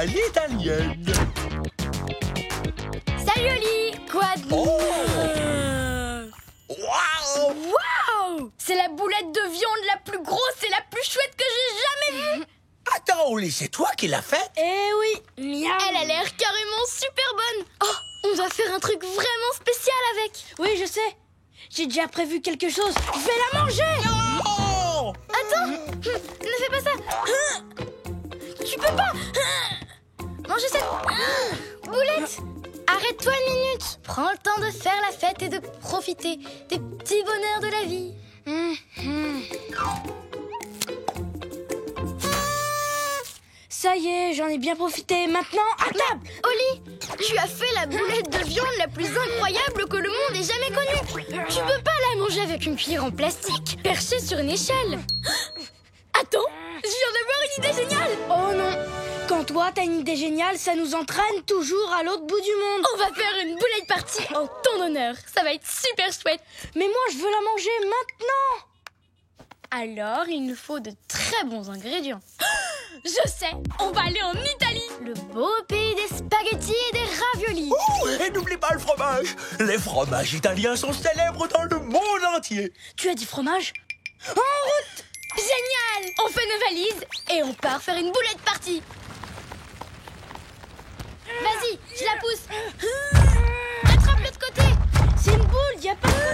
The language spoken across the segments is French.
à l'italienne. Salut Oli! Quoi de Waouh! Waouh! C'est la boulette de viande la plus grosse et la plus chouette que j'ai jamais vue! Attends, Oli, c'est toi qui l'as faite? Eh oui! Miam! Elle a l'air carrément super bonne! Oh! On doit faire un truc vraiment spécial avec! Oui, je sais. J'ai déjà prévu quelque chose. Je vais la manger! Non! Attends! Ne fais pas ça! Tu peux pas! Manger cette boulette! Arrête-toi une minute! Prends le temps de faire la fête et de profiter des petits bonheurs de la vie. Ça y est, j'en ai bien profité. Maintenant, à table! Oli, tu as fait la boulette de viande la plus incroyable que le monde ait jamais connue. Tu peux pas la manger avec une cuillère en plastique, perchée sur une échelle. Attends, je viens d'avoir une idée géniale. Oh non! Quand toi, t'as une idée géniale, ça nous entraîne toujours à l'autre bout du monde. On va faire une boulette party en ton honneur. Ça va être super chouette. Mais moi, je veux la manger maintenant! Alors, il nous faut de très bons ingrédients. Je sais, on va aller en Italie. Le beau pays des spaghettis et des raviolis. Oh, et n'oublie pas le fromage. Les fromages italiens sont célèbres dans le monde entier. Tu as dit fromage? En route! Génial! On fait nos valises et on part faire une boulette party. Vas-y, je la pousse. Attrape l'autre côté. C'est une boule, y a pas de côté.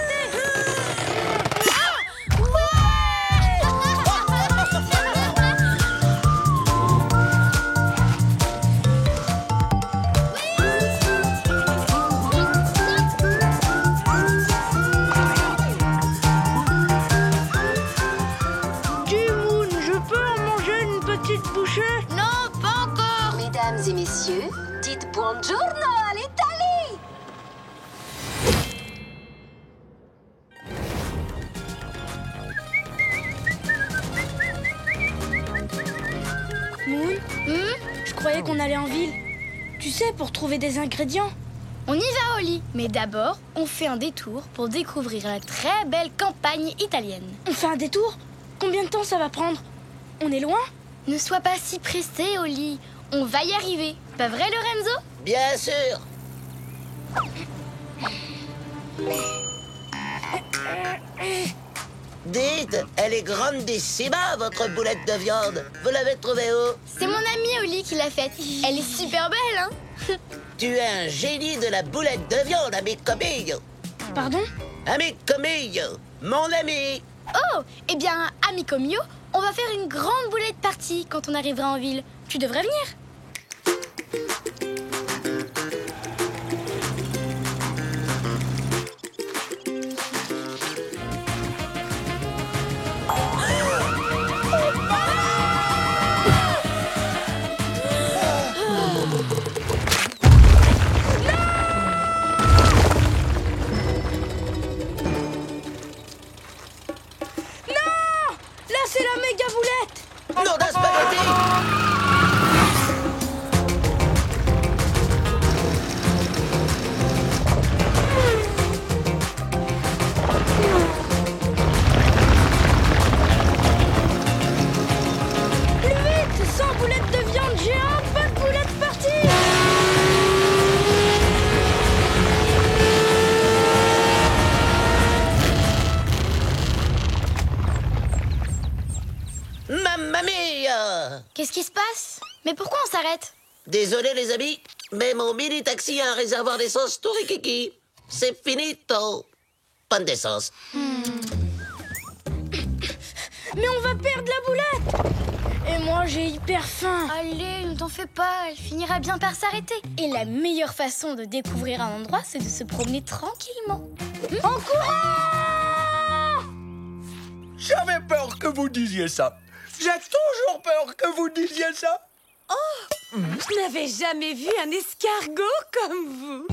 Jimoun, je peux en manger une petite bouchée? Non, pas encore. Mesdames et messieurs, dites buongiorno à l'Italie! Moon, je croyais qu'on allait en ville. Tu sais, pour trouver des ingrédients. On y va, Oli. Mais d'abord, on fait un détour pour découvrir la très belle campagne italienne. On fait un détour? Combien de temps ça va prendre? On est loin? Ne sois pas si pressé, Oli. On va y arriver. Pas vrai, Lorenzo? Bien sûr. Dites, elle est grandissima, votre boulette de viande. Vous l'avez trouvée où? C'est mon amie Oli qui l'a faite. Elle est super belle, hein? Tu es un génie de la boulette de viande, amico mio. Pardon? Amico mio, mon ami. Oh, eh bien, amico mio, on va faire une grande boulette party quand on arrivera en ville. Tu devrais venir. Là, c'est la méga boulette! Nom d'un spaghetti. Plus vite! 100 boulettes de viande géante, pas de boulettes parties! Mamma mia. Qu'est-ce qui se passe? Mais pourquoi on s'arrête? Désolé les amis, mais mon mini-taxi a un réservoir d'essence tout rikiki. C'est finito. Panne d'essence. Mais on va perdre la boulette! Et moi, j'ai hyper faim. Allez, ne t'en fais pas, elle finira bien par s'arrêter. Et la meilleure façon de découvrir un endroit, c'est de se promener tranquillement. En courant! J'avais peur que vous disiez ça. J'ai toujours peur que vous disiez ça. Je n'avais jamais vu un escargot comme vous.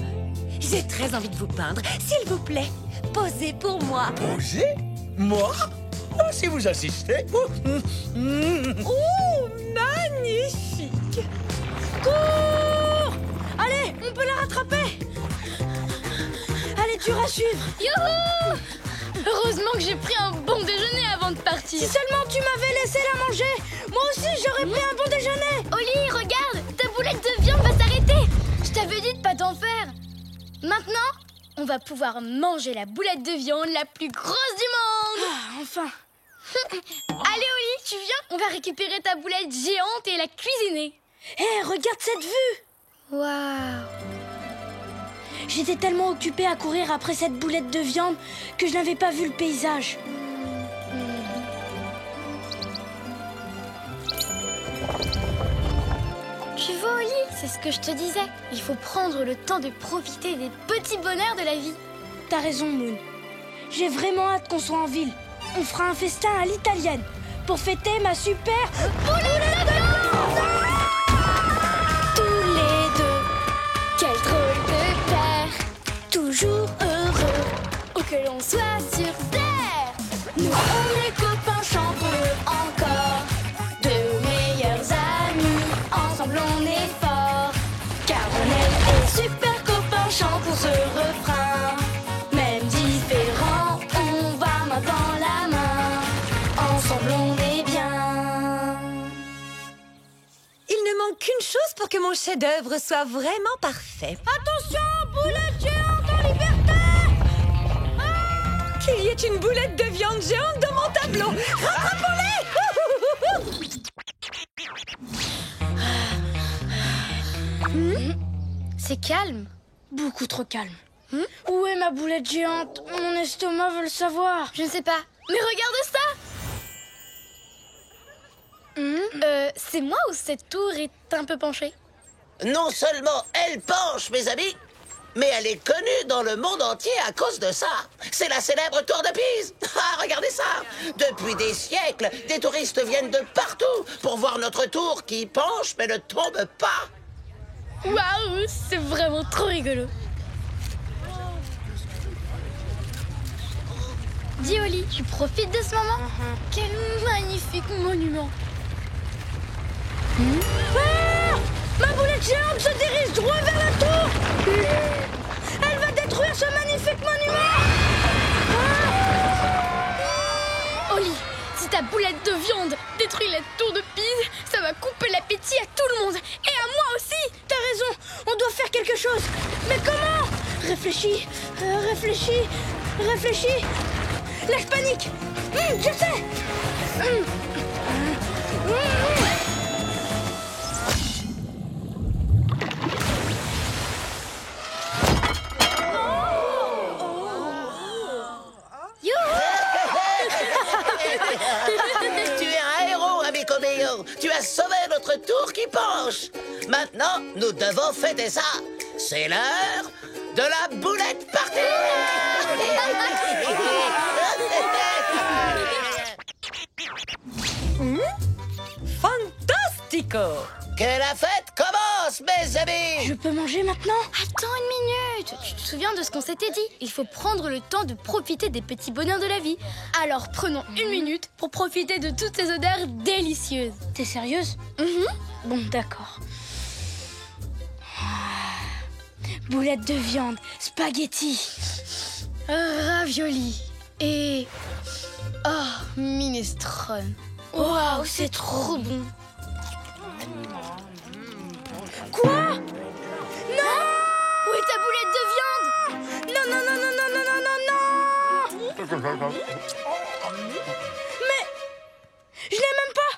J'ai très envie de vous peindre. S'il vous plaît, posez pour moi. Posez? Moi? Oh, si vous insistez. Oh, magnifique! Cours! Allez, on peut la rattraper! Allez, dur à suivre! Youhou! Heureusement que j'ai pris un bon déjeuner avant de partir. Si seulement tu m'avais laissé la manger, moi aussi j'aurais pris un bon déjeuner! Oli, regarde, ta boulette Maintenant, on va pouvoir manger la boulette de viande la plus grosse du monde. Enfin. Allez Oli, tu viens? On va récupérer ta boulette géante et la cuisiner. Hé, regarde cette vue! Waouh! J'étais tellement occupée à courir après cette boulette de viande que je n'avais pas vu le paysage. Tu vois Oli, c'est ce que je te disais. Il faut prendre le temps de profiter des petits bonheurs de la vie. T'as raison, Moon. J'ai vraiment hâte qu'on soit en ville. On fera un festin à l'italienne pour fêter ma super boulette de viande! Tous les deux, quel drôle de père, toujours heureux, où que l'on soit sur terre. Nous, on est copains chanteux encore, deux meilleurs amis, ensemble on est forts, car on est des super copains chantons ce refrain. Même différents, on va main dans la main, ensemble on est bien. Il ne manque qu'une chose pour que mon chef-d'œuvre soit vraiment parfait. Attention, boulette géante en liberté! Qu'il y ait une boulette de viande géante dans mon tableau. Rattrapons-les! C'est calme. Beaucoup trop calme. Où est ma boulette géante? Mon estomac veut le savoir. Je ne sais pas. Mais regarde ça! C'est moi ou cette tour est un peu penchée? Non seulement elle penche, mes amis, mais elle est connue dans le monde entier à cause de ça. C'est la célèbre tour de Pise. Ah, regardez ça! Depuis des siècles, des touristes viennent de partout pour voir notre tour qui penche mais ne tombe pas. Waouh, c'est vraiment trop rigolo. Dis Oli, tu profites de ce moment? Quel magnifique monument! Ah! Ma boulette géante se dirige droit vers la tour! Elle va détruire ce magnifique monument! Oli, si ta boulette de viande détruit la tour de Pise, ça va couper l'appétit à tout le monde. Et à moi aussi! T'as raison, on doit faire quelque chose. Mais comment? Réfléchis, réfléchis, réfléchis. Lâche panique. Je sais. Tu es un héros, amico mio. Tu as sauvé notre tour qui penche. Maintenant, nous devons fêter ça. C'est l'heure de la boulette partie. Fantastico! Que la fête commence, mes amis. Je peux manger maintenant? Attends une minute. Tu te souviens de ce qu'on s'était dit? Il faut prendre le temps de profiter des petits bonheurs de la vie. Alors prenons une minute pour profiter de toutes ces odeurs délicieuses. T'es sérieuse? Bon, d'accord. Boulette de viande, spaghetti. Ravioli et... minestrone. Waouh, c'est trop bon. Quoi? Non! Où est ta boulette de viande? Non, non, non, non, non, non, non, non, non! Mais je l'ai même pas!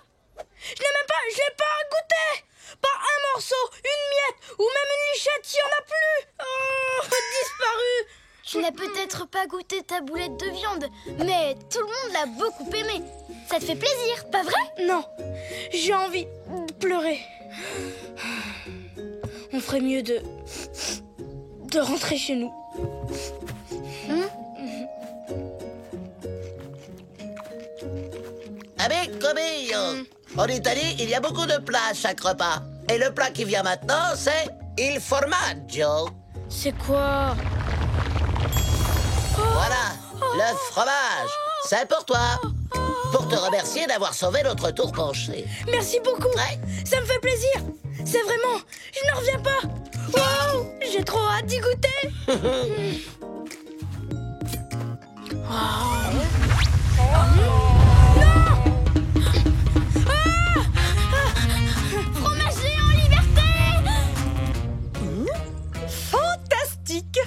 Je l'ai même pas! Je l'ai pas goûté! Pas un morceau, une miette ou même une lichette, il y en a plus! Oh, disparu! Tu n'as peut-être pas goûté ta boulette de viande, mais tout le monde l'a beaucoup aimée. Ça te fait plaisir, pas vrai? Non, j'ai envie de pleurer. On ferait mieux de rentrer chez nous. Amico mio. En Italie, il y a beaucoup de plats à chaque repas. Et le plat qui vient maintenant, c'est il formaggio. C'est quoi? Voilà, le fromage. C'est pour toi. Pour te remercier d'avoir sauvé notre tour penché. Merci beaucoup. Ouais. Ça me fait plaisir. C'est vraiment... Je n'en reviens pas. Wow, j'ai trop hâte d'y goûter. Fromage géant en liberté! Fantastique!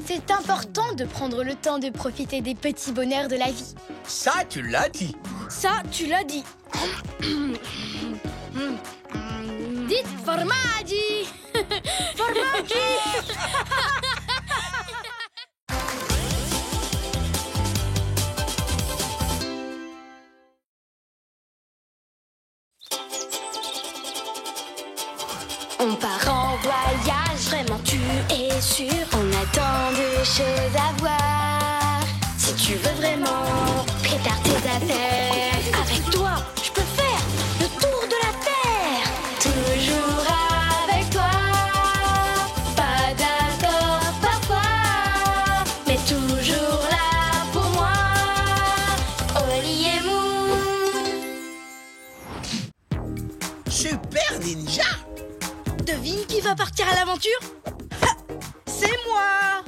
C'est important de prendre le temps de profiter des petits bonheurs de la vie. Ça, tu l'as dit. Ça, tu l'as dit. Dites formaggi. On part en voyage, vraiment tu es sûr. On a tant de choses à voir. Si tu veux vraiment, prépare tes affaires. Avec toi, je peux faire le tour de la terre. Toujours avec toi. Pas d'accord parfois, mais toujours là pour moi. Oli et Mou. Super Ninja! Devine qui va partir à l'aventure? C'est moi!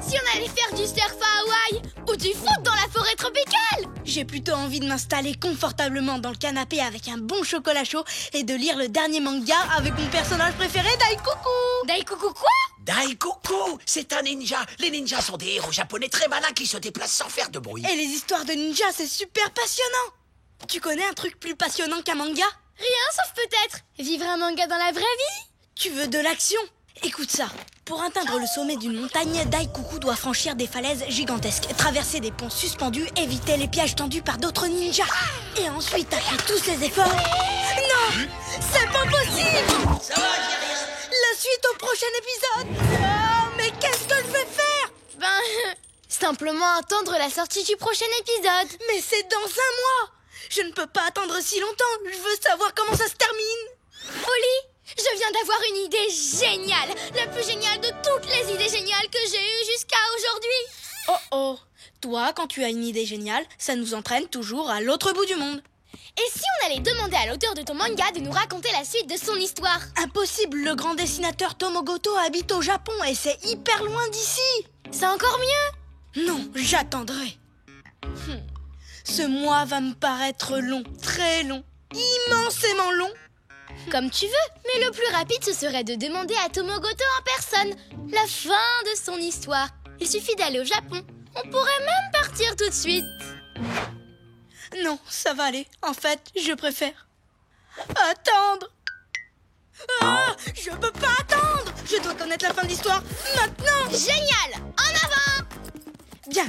Si on allait faire du surf à Hawaï ou du foot dans la forêt tropicale! J'ai plutôt envie de m'installer confortablement dans le canapé avec un bon chocolat chaud et de lire le dernier manga avec mon personnage préféré, Daikoku! Daikoku quoi? Daikoku, c'est un ninja. Les ninjas sont des héros japonais très malins qui se déplacent sans faire de bruit. Et les histoires de ninja, c'est super passionnant! Tu connais un truc plus passionnant qu'un manga? Rien sauf peut-être vivre un manga dans la vraie vie. Tu veux de l'action? Écoute ça. Pour atteindre le sommet d'une montagne, Daikoku doit franchir des falaises gigantesques, traverser des ponts suspendus, éviter les pièges tendus par d'autres ninjas. Et ensuite, après tous ces efforts... Non! C'est pas possible! Ça va, j'ai rien. La suite au prochain épisode! Oh, mais qu'est-ce que je vais faire? Simplement attendre la sortie du prochain épisode. Mais c'est dans un mois! Je ne peux pas attendre si longtemps. Je veux savoir comment ça se termine. Oli, je viens d'avoir une idée géniale. La plus géniale de toutes les idées géniales que j'ai eues jusqu'à aujourd'hui. Oh oh. Toi, quand tu as une idée géniale, ça nous entraîne toujours à l'autre bout du monde. Et si on allait demander à l'auteur de ton manga de nous raconter la suite de son histoire? Impossible, le grand dessinateur Tomogoto habite au Japon et c'est hyper loin d'ici. C'est encore mieux. Non, j'attendrai. Ce mois va me paraître long, très long, immensément long. Comme tu veux, mais le plus rapide ce serait de demander à Tomogoto en personne la fin de son histoire. Il suffit d'aller au Japon. On pourrait même partir tout de suite. Non, ça va aller. En fait, je préfère attendre. Ah, je peux pas attendre. Je dois connaître la fin de l'histoire maintenant. Génial! En avant! Bien.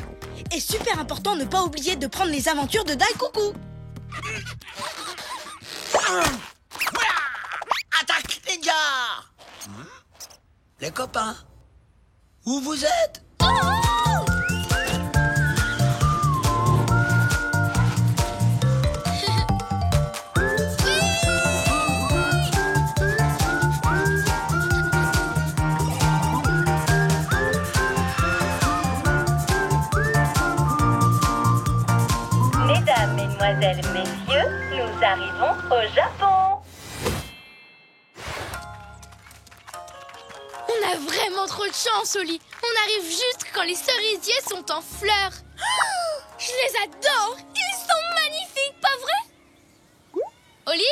Et super important ne pas oublier de prendre les aventures de Daikoku. Attaque, ninja! Les copains, où vous êtes? Mesdames, Mesdemoiselles, Messieurs, nous arrivons au Japon. On a vraiment trop de chance, Oli. On arrive juste quand les cerisiers sont en fleurs. Oh, je les adore. Ils sont magnifiques, pas vrai? Oli?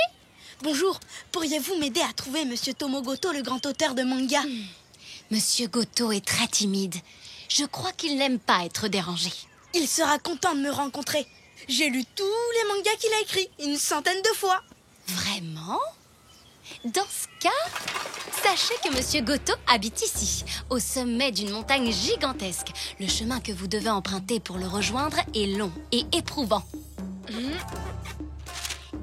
Bonjour, pourriez-vous m'aider à trouver Monsieur Tomogoto, le grand auteur de manga? Monsieur Goto est très timide. Je crois qu'il n'aime pas être dérangé. Il sera content de me rencontrer. J'ai lu tous les mangas qu'il a écrits, une centaine de fois. Vraiment? Dans ce cas, sachez que Monsieur Goto habite ici, au sommet d'une montagne gigantesque. Le chemin que vous devez emprunter pour le rejoindre est long et éprouvant.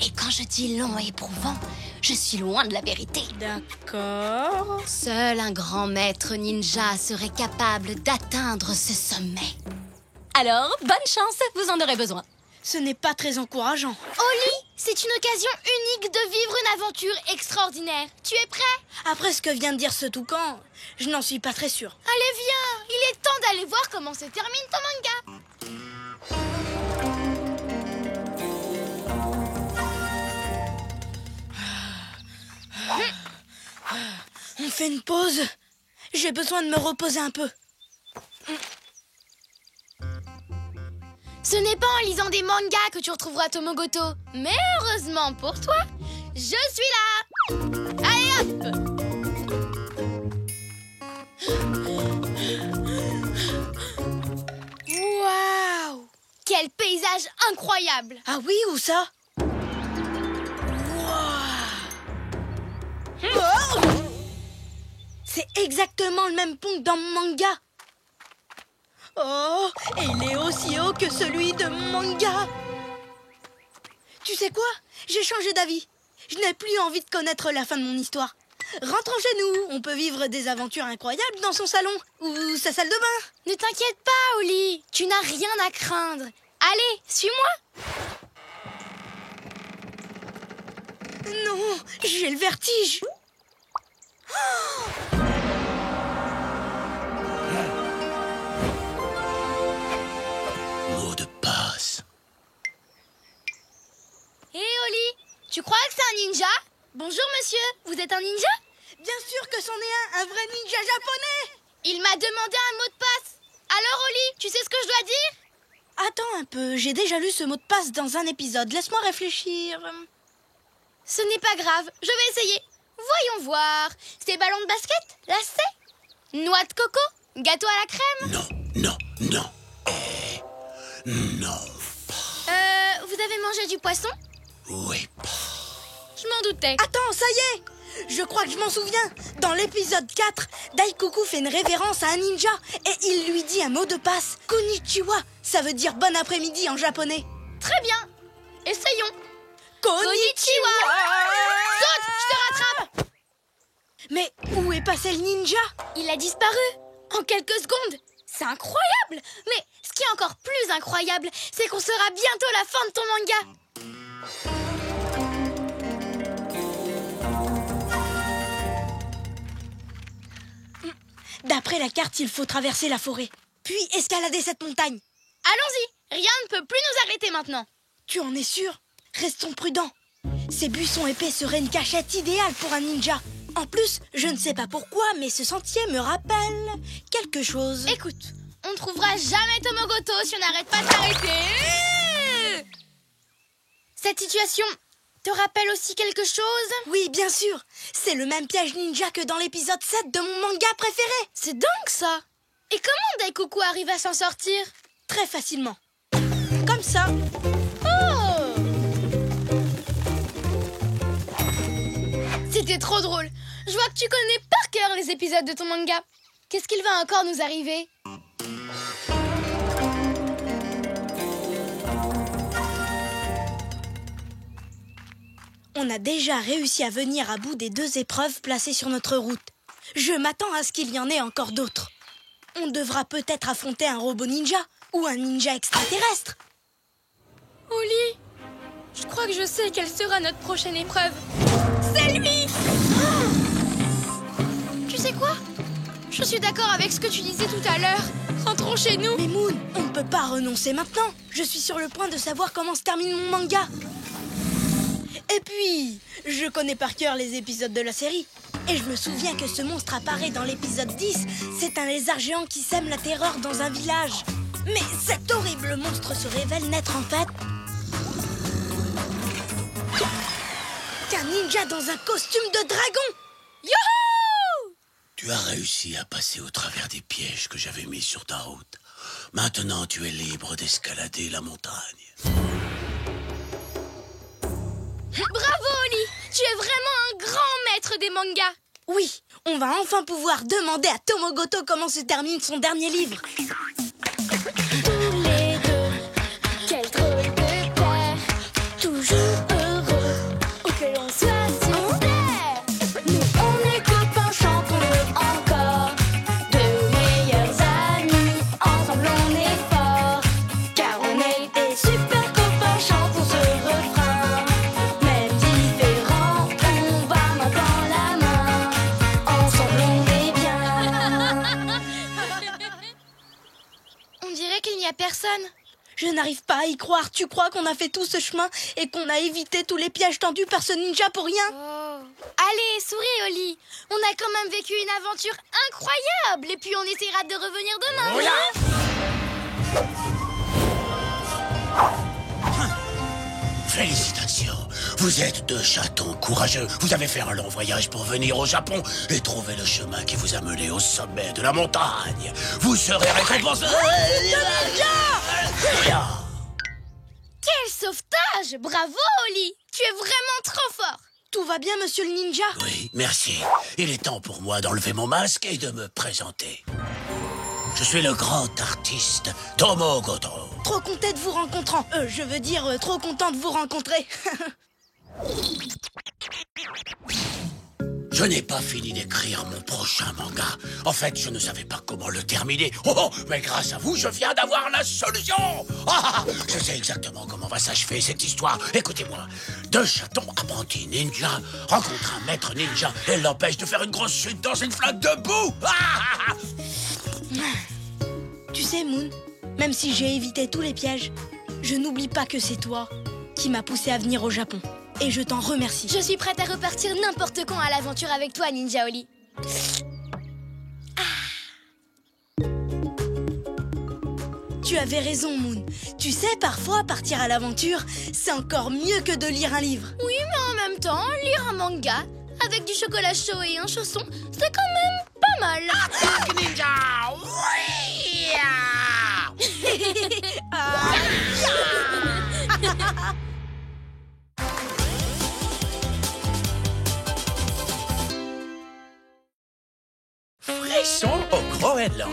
Et quand je dis long et éprouvant, je suis loin de la vérité. D'accord. Seul un grand maître ninja serait capable d'atteindre ce sommet. Alors, bonne chance, vous en aurez besoin. Ce n'est pas très encourageant. Oli, c'est une occasion unique de vivre une aventure extraordinaire. Tu es prêt? Après ce que vient de dire ce toucan, je n'en suis pas très sûre. Allez, viens. Il est temps d'aller voir comment se termine ton manga. On fait une pause. J'ai besoin de me reposer un peu. Ce n'est pas en lisant des mangas que tu retrouveras Tomogoto. Mais heureusement pour toi, je suis là. Allez hop! Waouh! Quel paysage incroyable! Ah oui, où ça? Oh! C'est exactement le même pont que dans mon manga. Oh, et il est aussi haut que celui de mon manga. Tu sais quoi? J'ai changé d'avis. Je n'ai plus envie de connaître la fin de mon histoire. Rentrons chez nous. On peut vivre des aventures incroyables dans son salon ou sa salle de bain. Ne t'inquiète pas, Oli. Tu n'as rien à craindre. Allez, suis-moi. Non, j'ai le vertige. Mot de passe. Hé, Oli, tu crois que c'est un ninja? Bonjour, monsieur. Vous êtes un ninja? Bien sûr que c'en est un vrai ninja japonais. Il m'a demandé un mot de passe. Alors, Oli, tu sais ce que je dois dire? Attends un peu, j'ai déjà lu ce mot de passe dans un épisode. Laisse-moi réfléchir. Ce n'est pas grave, je vais essayer. Voyons voir. C'est ballon de basket, lacet, noix de coco, gâteau à la crème. Non, non, non. Non. Vous avez mangé du poisson? Oui. Je m'en doutais. Attends, ça y est! Je crois que je m'en souviens. Dans l'épisode 4, Daikoku fait une révérence à un ninja et il lui dit un mot de passe. Konnichiwa, ça veut dire bon après-midi en japonais. Très bien. Essayons. Konnichiwa! Saute, je te rattrape. Mais où est passé le ninja? Il a disparu en quelques secondes. C'est incroyable. Mais ce qui est encore plus incroyable, c'est qu'on saura bientôt la fin de ton manga. D'après la carte, il faut traverser la forêt, puis escalader cette montagne. Allons-y. Rien ne peut plus nous arrêter maintenant. Tu en es sûr? Restons prudents. Ces buissons épais seraient une cachette idéale pour un ninja. En plus, je ne sais pas pourquoi, mais ce sentier me rappelle quelque chose. Écoute, on ne trouvera jamais Tomogoto si on n'arrête pas de s'arrêter. Cette situation te rappelle aussi quelque chose? Oui, bien sûr. C'est le même piège ninja que dans l'épisode 7 de mon manga préféré. C'est dingue ça. Et comment Daikoku arrive à s'en sortir? Très facilement. Comme ça. Oh! C'était trop drôle. Je vois que tu connais par cœur les épisodes de ton manga. Qu'est-ce qu'il va encore nous arriver? On a déjà réussi à venir à bout des 2 épreuves placées sur notre route. Je m'attends à ce qu'il y en ait encore d'autres. On devra peut-être affronter un robot ninja ou un ninja extraterrestre. Oli, je crois que je sais quelle sera notre prochaine épreuve. C'est lui! Tu sais quoi? Je suis d'accord avec ce que tu disais tout à l'heure. Rentrons chez nous. Mais Moon, on ne peut pas renoncer maintenant. Je suis sur le point de savoir comment se termine mon manga. Et puis, je connais par cœur les épisodes de la série. Et je me souviens que ce monstre apparaît dans l'épisode 10. C'est un lézard géant qui sème la terreur dans un village. Mais cet horrible monstre se révèle n'être en fait qu'un ninja dans un costume de dragon. Youhou! Tu as réussi à passer au travers des pièges que j'avais mis sur ta route. Maintenant, tu es libre d'escalader la montagne. Bravo, Oli! Tu es vraiment un grand maître des mangas. Oui, on va enfin pouvoir demander à Tomogoto comment se termine son dernier livre. Tous les deux, quel drôle de père, toujours heureux, où que l'on soit sur terre. Nous on est copains, chantons-le encore, de meilleurs amis, ensemble on est forts, car on est des super copains, chantons ce refrain. Même différents, on va main dans la main, ensemble on est bien. On dirait qu'il n'y a personne. Je n'arrive pas à y croire. Tu crois qu'on a fait tout ce chemin et qu'on a évité tous les pièges tendus par ce ninja pour rien? Oh. Allez, souris, Oli. On a quand même vécu une aventure incroyable. Et puis on essaiera de revenir demain. Félicitations. Vous êtes deux chatons courageux. Vous avez fait un long voyage pour venir au Japon et trouver le chemin qui vous a mené au sommet de la montagne. Vous serez récompensés. Quel sauvetage! Bravo, Oli! Tu es vraiment trop fort! Tout va bien, monsieur le ninja? Oui, merci. Il est temps pour moi d'enlever mon masque et de me présenter. Je suis le grand artiste Tomo Goto. Trop content de vous rencontrer. Je veux dire, trop content de vous rencontrer. Je n'ai pas fini d'écrire mon prochain manga. En fait, je ne savais pas comment le terminer. Oh, mais grâce à vous, je viens d'avoir la solution. Je sais exactement comment va s'achever cette histoire. Écoutez-moi. Deux chatons apprentis ninja rencontrent un maître ninja et l'empêchent de faire une grosse chute dans une flaque de boue. Tu sais, Moon, même si j'ai évité tous les pièges, je n'oublie pas que c'est toi qui m'as poussé à venir au Japon. Et je t'en remercie. Je suis prête à repartir n'importe quand à l'aventure avec toi, Ninja Oli. Tu avais raison, Moon. Tu sais, parfois, partir à l'aventure, c'est encore mieux que de lire un livre. Oui, mais en même temps, lire un manga avec du chocolat chaud et un chausson, c'est quand même pas mal. Attaque ninja! Oui! Frisson au Groenland.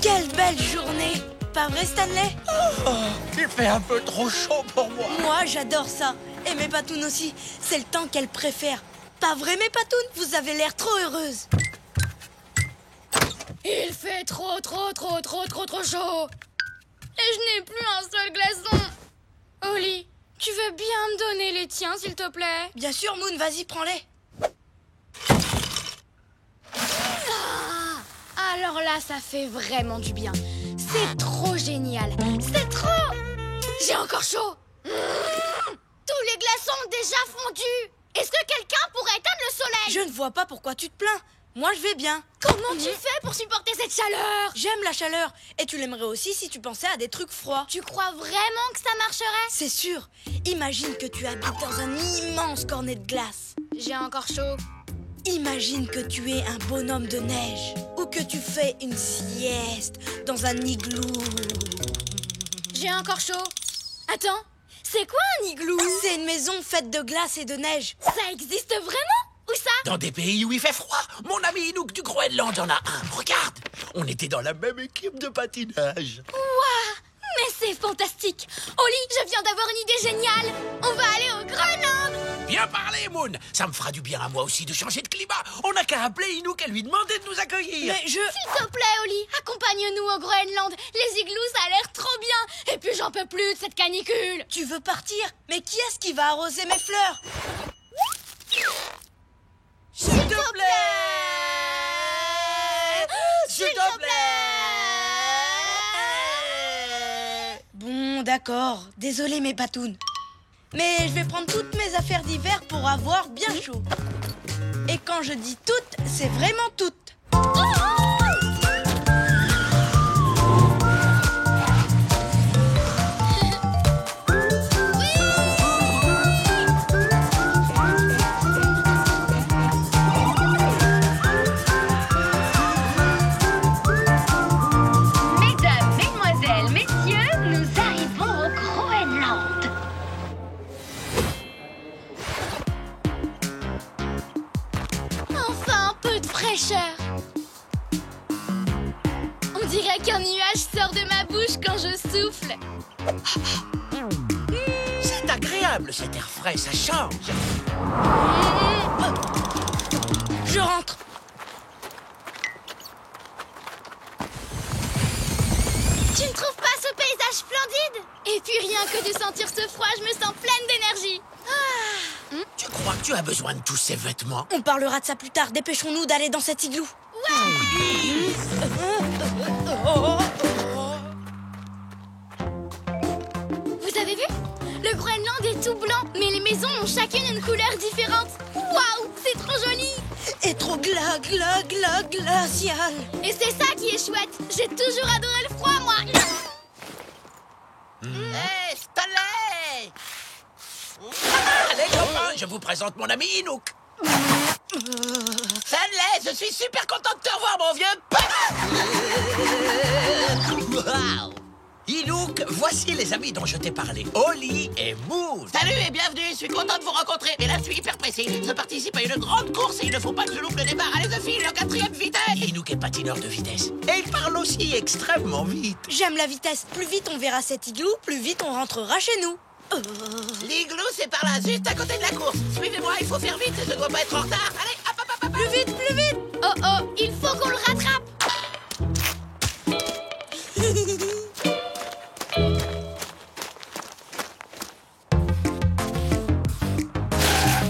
Quelle belle journée! Pas vrai, Stanley? Il fait un peu trop chaud pour moi. Moi, j'adore ça. Et mes patounes aussi. C'est le temps qu'elles préfèrent. Pas vrai, mes patounes? Vous avez l'air trop heureuses. Il fait trop chaud. Et je n'ai plus un seul glaçon. Oli, tu veux bien me donner les tiens, s'il te plaît? Bien sûr, Moon, vas-y, prends-les. Alors là, ça fait vraiment du bien. C'est trop génial. C'est trop... J'ai encore chaud. Tous les glaçons ont déjà fondu. Est-ce que quelqu'un pourrait éteindre le soleil? Je ne vois pas pourquoi tu te plains. Moi, je vais bien. Comment tu fais pour supporter cette chaleur? J'aime la chaleur. Et tu l'aimerais aussi si tu pensais à des trucs froids. Tu crois vraiment que ça marcherait? C'est sûr. Imagine que tu habites dans un immense cornet de glace. J'ai encore chaud. Imagine que tu es un bonhomme de neige ou que tu fais une sieste dans un igloo. J'ai encore chaud. Attends, c'est quoi un igloo? C'est une maison faite de glace et de neige. Ça existe vraiment? Où ça? Dans des pays où il fait froid. Mon ami Inouk du Groenland en a un. Regarde, on était dans la même équipe de patinage. Waouh! Mais c'est fantastique! Oli, je viens d'avoir une idée géniale! On va aller au Groenland! Bien parlé, Moon. Ça me fera du bien à moi aussi de changer de climat. On n'a qu'à appeler Inouk et lui demander de nous accueillir. Mais S'il te plaît, Oli, accompagne-nous au Groenland. Les igloos, ça a l'air trop bien. Et puis j'en peux plus de cette canicule. Tu veux partir? Mais qui est-ce qui va arroser mes fleurs? S'il te plaît! S'il te plaît! Bon, d'accord. Désolé, mes patounes. Mais je vais prendre toutes mes affaires d'hiver pour avoir bien chaud. Et quand je dis toutes, c'est vraiment toutes. Mesdames, mesdemoiselles, messieurs, nous arrivons au Groenland. Enfin un peu de fraîcheur. On dirait qu'un nuage sort de ma bouche quand je souffle. C'est agréable cet air frais, ça change. Je rentre. Tu ne trouves pas ce paysage splendide? Et puis rien que de sentir ce froid, je me sens pleine d'énergie. Tu crois que tu as besoin de tous ces vêtements? On parlera de ça plus tard. Dépêchons-nous d'aller dans cet igloo. Vous avez vu? Le Groenland est tout blanc, mais les maisons ont chacune une couleur différente. Waouh, c'est trop joli! Et trop glacial. Et c'est ça qui est chouette. J'ai toujours adoré le froid, moi. Hé, Stanley! Allez, copains, je vous présente mon ami Inouk. Stanley, je suis super content de te revoir, mon vieux pote! Wow. Inouk, voici les amis dont je t'ai parlé, Oli et Moon. Salut et bienvenue, je suis content de vous rencontrer. Et là, je suis hyper pressé. Je participe à une grande course et il ne faut pas que je loupe le départ. Allez, je file, 4e vitesse. Inouk est patineur de vitesse. Et il parle aussi extrêmement vite. J'aime la vitesse. Plus vite on verra cet igloo, plus vite on rentrera chez nous. L'igloo, c'est par là, juste à côté de la course. Suivez-moi, il faut faire vite, je ne dois pas être en retard. Allez, hop, hop, hop, hop. Plus vite, plus vite. Oh oh, il faut qu'on le rattrape.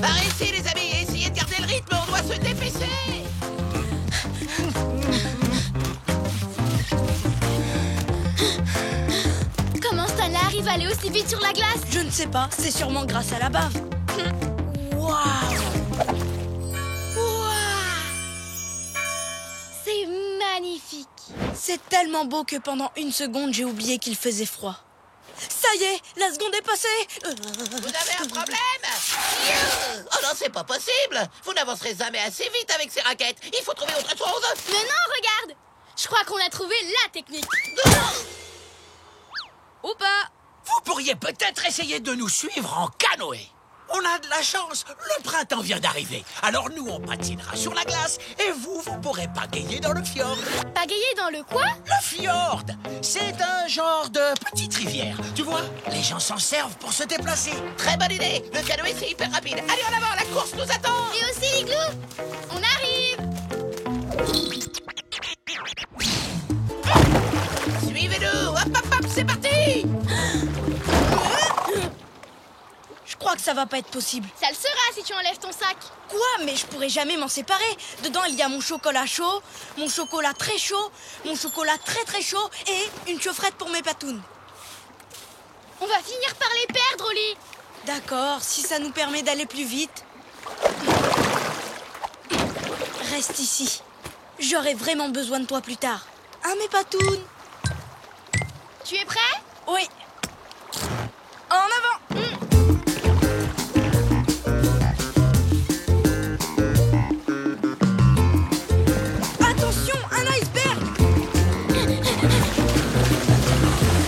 Par ici, les amis, essayez de garder le rythme, on doit se dépêcher. Comment Stanley arrive à aller aussi vite sur la glace? Je ne sais pas, c'est sûrement grâce à la bave. Waouh! C'est magnifique. C'est tellement beau que pendant une seconde, j'ai oublié qu'il faisait froid. Ça y est, la seconde est passée. Vous avez un problème? Oh non, c'est pas possible. Vous n'avancerez jamais assez vite avec ces raquettes. Il faut trouver autre chose. Mais non, regarde. Je crois qu'on a trouvé la technique. Ou pas. Vous pourriez peut-être essayer de nous suivre en canoë. On a de la chance, le printemps vient d'arriver. Alors nous, on patinera sur la glace et vous pourrez pagayer dans le fjord. Pagayer dans le quoi? Le fjord, c'est un genre de petite rivière. Tu vois, les gens s'en servent pour se déplacer. Très bonne idée. Le canoë, c'est hyper rapide. Allez, en avant, la course nous attend. Et aussi l'igloo. On arrive. Suivez-nous. Hop, hop, hop, c'est parti. Je crois que ça va pas être possible. Ça le sera si tu enlèves ton sac. Quoi? Mais je pourrais jamais m'en séparer. Dedans, il y a mon chocolat chaud, mon chocolat très chaud, mon chocolat très très chaud et une chaufferette pour mes patounes. On va finir par les perdre, Oli. D'accord, si ça nous permet d'aller plus vite. Reste ici. J'aurai vraiment besoin de toi plus tard. Hein, mes patounes? Tu es prêt? Oui. En avant. Attention, un iceberg.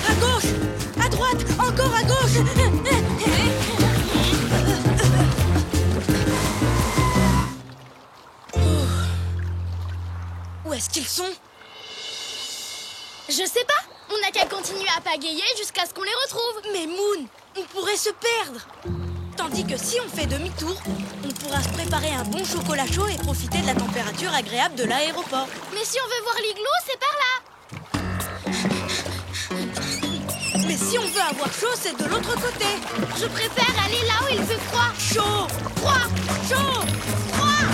À gauche, à droite, encore à gauche. Où est-ce qu'ils sont? Je sais pas. On n'a qu'à continuer à pagayer jusqu'à ce qu'on les retrouve. Mais Moon, on pourrait se perdre. Tandis que si on fait demi-tour, on pourra se préparer un bon chocolat chaud et profiter de la température agréable de l'aéroport. Mais si on veut voir l'igloo, c'est par là. Mais si on veut avoir chaud, c'est de l'autre côté. Je préfère aller là où il fait froid. Chaud, Froid. chaud. Froid.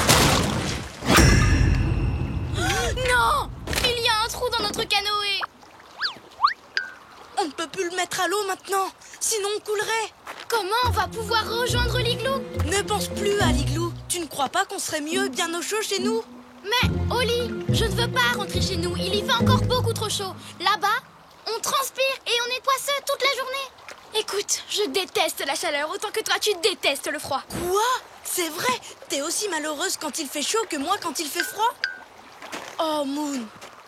Non. Il y a un trou dans notre canoë. On ne peut plus le mettre à l'eau maintenant, sinon on coulerait. Comment on va pouvoir rejoindre l'igloo? Ne pense plus à l'igloo. Tu ne crois pas qu'on serait mieux bien au chaud chez nous? Mais, Oli, je ne veux pas rentrer chez nous. Il y fait encore beaucoup trop chaud. Là-bas, on transpire et on est poisseux toute la journée. Écoute, je déteste la chaleur autant que toi, tu détestes le froid. Quoi? C'est vrai? T'es aussi malheureuse quand il fait chaud que moi quand il fait froid? Oh, Moon,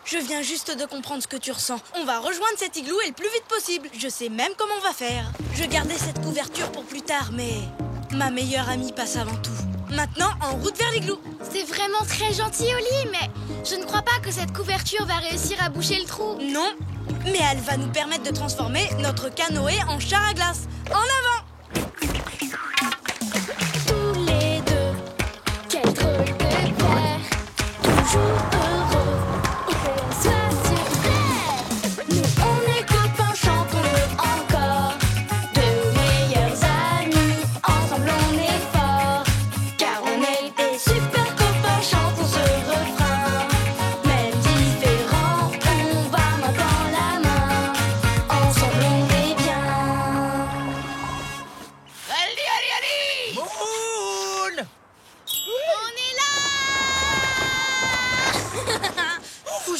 je viens juste de comprendre ce que tu ressens. On va rejoindre cet igloo et le plus vite possible. Je sais même comment on va faire. Je gardais cette couverture pour plus tard, mais ma meilleure amie passe avant tout. Maintenant, en route vers l'igloo. C'est vraiment très gentil, Oli, mais je ne crois pas que cette couverture va réussir à boucher le trou. Non, mais elle va nous permettre de transformer notre canoë en char à glace. En avant! Tous les deux, quel drôle de père, toujours heureux, et que l'on soit sur terre. Nous on est copains, chantons-le encore, deux meilleurs amis, ensemble on est forts, car on est des super copains, chantons ce refrain. Même différents, on va main dans la main, ensemble on est bien.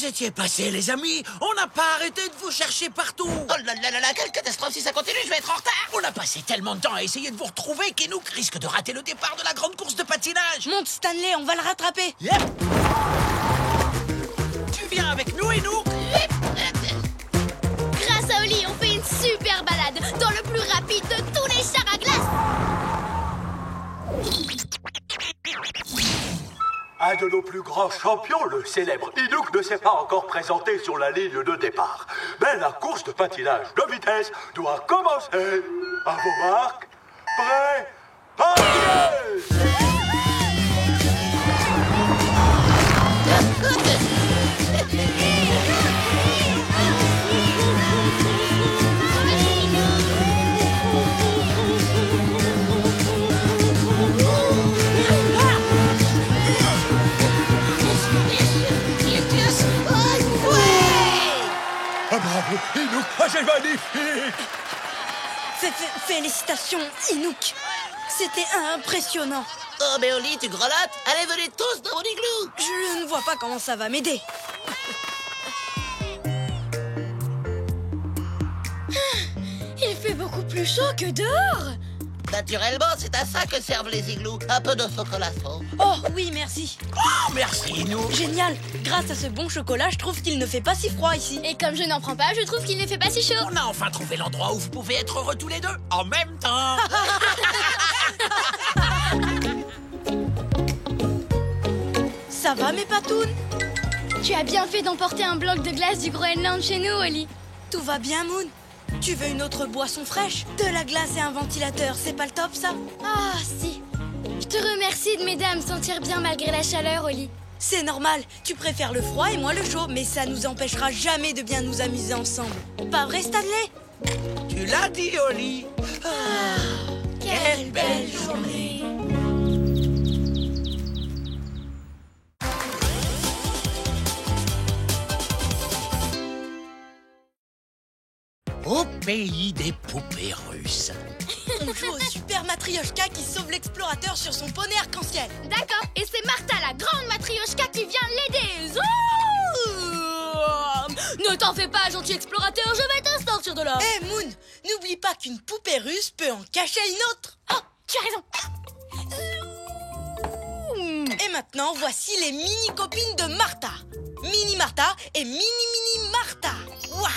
vous étiez passés, les amis? On n'a pas arrêté de vous chercher partout. Oh là là là là, quelle catastrophe! Si ça continue, je vais être en retard! On a passé tellement de temps à essayer de vous retrouver qu'Enouk risque de rater le départ de la grande course de patinage. Monte, Stanley, on va le rattraper. Yep. Tu viens avec nous, Enouk? Grâce à Oli, on fait une super balade dans le plus rapide de tous les chars à glace. Un de nos plus grands champions, le célèbre Enouk, ne s'est pas encore présenté sur la ligne de départ. Mais la course de patinage de vitesse doit commencer. À vos marques, prêts, partez! Ah bravo, Enouk, ah, c'est magnifique. Félicitations, Enouk. C'était impressionnant. Oh, mais Oli, tu grelottes? Allez, venez tous dans mon igloo! Je ne vois pas comment ça va m'aider. Il fait beaucoup plus chaud que dehors. Naturellement, c'est à ça que servent les igloos. Un peu de chocolat chaud. Oh oui, merci. Oh, merci, Enouk. Génial. Grâce à ce bon chocolat, je trouve qu'il ne fait pas si froid ici. Et comme je n'en prends pas, je trouve qu'il ne fait pas si chaud. On a enfin trouvé l'endroit où vous pouvez être heureux tous les deux, en même temps. Ça va, mes patounes? Tu as bien fait d'emporter un bloc de glace du Groenland chez nous, Oli. Tout va bien, Moon? Tu veux une autre boisson fraîche? De la glace et un ventilateur, c'est pas le top, ça? Ah, si. Je te remercie de m'aider à me sentir bien malgré la chaleur, Oli. C'est normal, tu préfères le froid et moi le chaud, mais ça nous empêchera jamais de bien nous amuser ensemble. Pas vrai, Stanley? Tu l'as dit, Oli. Quelle belle journée. Au pays des poupées russes. On joue au Super Matryoshka qui sauve l'explorateur sur son poney arc-en-ciel. D'accord, et c'est Martha, la grande matrioshka, qui vient l'aider. Zou. Ne t'en fais pas, gentil explorateur, je vais te sortir de là. Hé, Moon, n'oublie pas qu'une poupée russe peut en cacher une autre. Oh, tu as raison. Et maintenant, voici les mini-copines de Martha. Mini Martha et Mini Martha. Ouah.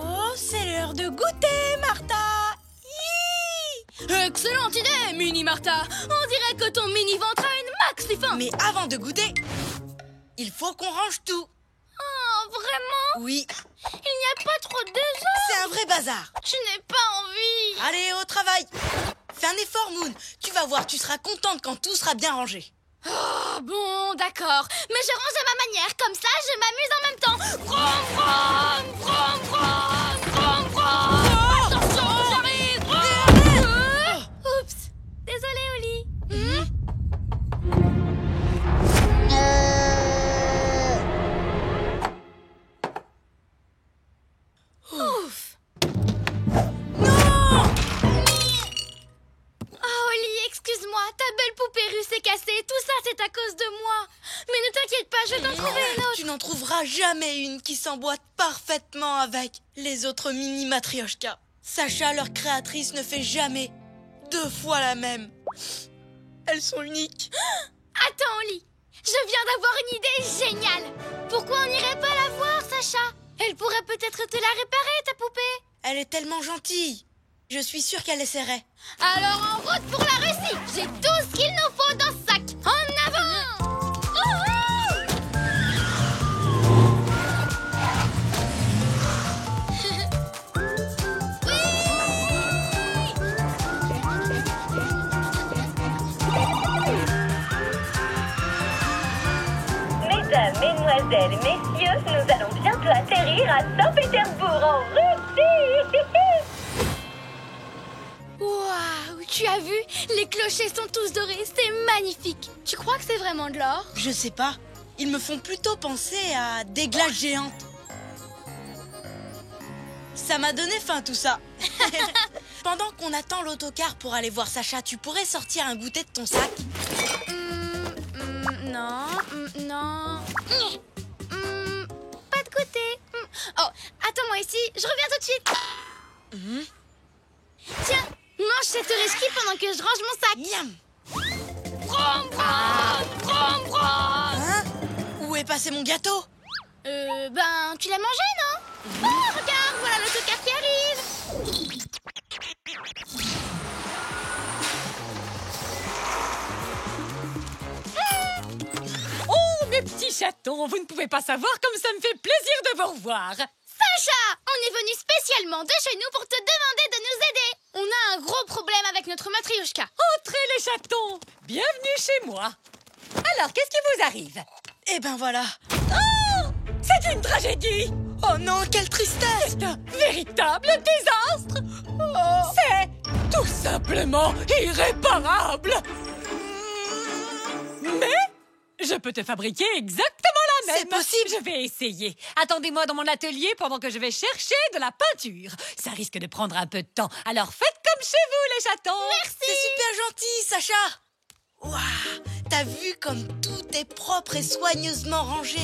Oh, c'est l'heure de goûter, Martha. Hi. Excellente idée, Mini Martha. On dirait que ton mini-ventre a une maxi faim. Mais avant de goûter, il faut qu'on range tout. Oh, vraiment? Oui, Il n'y a pas trop de désordre. c'est un vrai bazar. Je n'ai pas envie. Allez, au travail. Fais un effort, Moon. Tu vas voir, tu seras contente quand tout sera bien rangé. Oh, bon, d'accord. Mais je range à ma manière, comme ça je m'amuse en même temps. Vroom, vroom, vroom, vroom, vroom, vroom. Attention, j'arrive. Oups. Désolée, Oli. Ouf. Non! Oh, Oli, excuse-moi, ta belle poupée russe est cassée. Tout ça, c'est à cause de moi. Mais ne t'inquiète pas, je vais t'en trouver une autre. Tu n'en trouveras jamais une qui s'emboîte parfaitement avec les autres mini matryoshkas. Sacha, leur créatrice, ne fait jamais 2 fois la même. Elles sont uniques. Attends, Oli. Je viens d'avoir une idée géniale. Pourquoi on n'irait pas la voir, Sacha? Elle pourrait peut-être te la réparer, ta poupée. Elle est tellement gentille. Je suis sûre qu'elle essaierait. Alors en route pour la Russie. J'ai tout ce qu'il nous faut dans ce sac. En avant. Mesdames, mesdemoiselles, messieurs, nous allons bientôt atterrir à Saint-Pétersbourg, en Russie. Waouh, tu as vu? Les clochers sont tous dorés, c'est magnifique. Tu crois que c'est vraiment de l'or? Je sais pas. Ils me font plutôt penser à des glaces géantes. Ça m'a donné faim tout ça. Pendant qu'on attend l'autocar pour aller voir Sacha, tu pourrais sortir un goûter de ton sac? Non. Non. Pas de côté. Oh, attends-moi ici, je reviens tout de suite. Tiens, mange cette rescue pendant que je range mon sac. Miam. Brom, brom, brom, brom. Hein? Où est passé mon gâteau? Ben, tu l'as mangé, non? Oh, regarde, voilà l'autocar qui arrive. Oh, mes petits chatons, vous ne pouvez pas savoir comme ça me fait plaisir de vous revoir. Sacha, on est venu spécialement de chez nous pour te demander de nous aider. On a un gros problème avec notre matrioshka. Entrez les chatons, bienvenue chez moi. Alors, qu'est-ce qui vous arrive? Eh ben voilà. Oh, c'est une tragédie. Oh non, quelle tristesse! C'est un véritable désastre. Oh. C'est tout simplement irréparable. Mais je peux te fabriquer exactement la même. C'est possible. Je vais essayer. Attendez-moi dans mon atelier pendant que je vais chercher de la peinture. Ça risque de prendre un peu de temps. Alors faites comme chez vous, les chatons. Merci. C'est super gentil, Sacha. Waouh, t'as vu comme tout est propre et soigneusement rangé.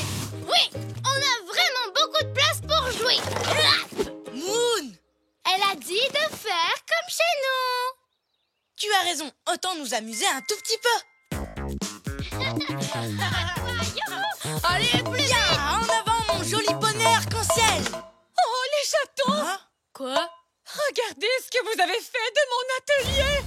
Oui, on a vraiment beaucoup de place pour jouer. Moon, Elle a dit de faire comme chez nous. tu as raison. Autant nous amuser un tout petit peu. Allez, plus vite. En avant, mon joli poney arc-en-ciel. Oh, les chatons. Hein? Quoi? Regardez ce que vous avez fait de mon atelier.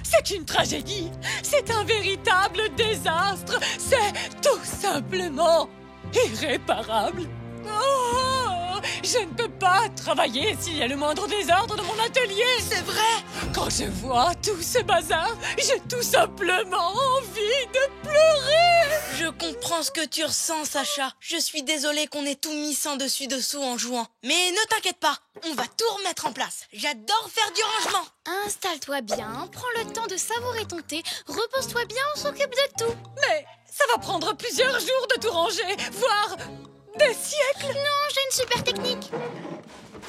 C'est une tragédie. C'est un véritable désastre. C'est tout simplement irréparable. Oh, je ne peux pas travailler s'il y a le moindre désordre dans mon atelier. C'est vrai. Quand je vois tout ce bazar, j'ai tout simplement envie de pleurer. Je comprends ce que tu ressens, Sacha. Je suis désolée qu'on ait tout mis sans dessus-dessous en jouant. Mais ne t'inquiète pas, on va tout remettre en place. J'adore faire du rangement. Installe-toi bien, prends le temps de savourer ton thé, repose-toi bien, on s'occupe de tout. Mais ça va prendre plusieurs jours de tout ranger, voire des siècles. Non, j'ai une super technique.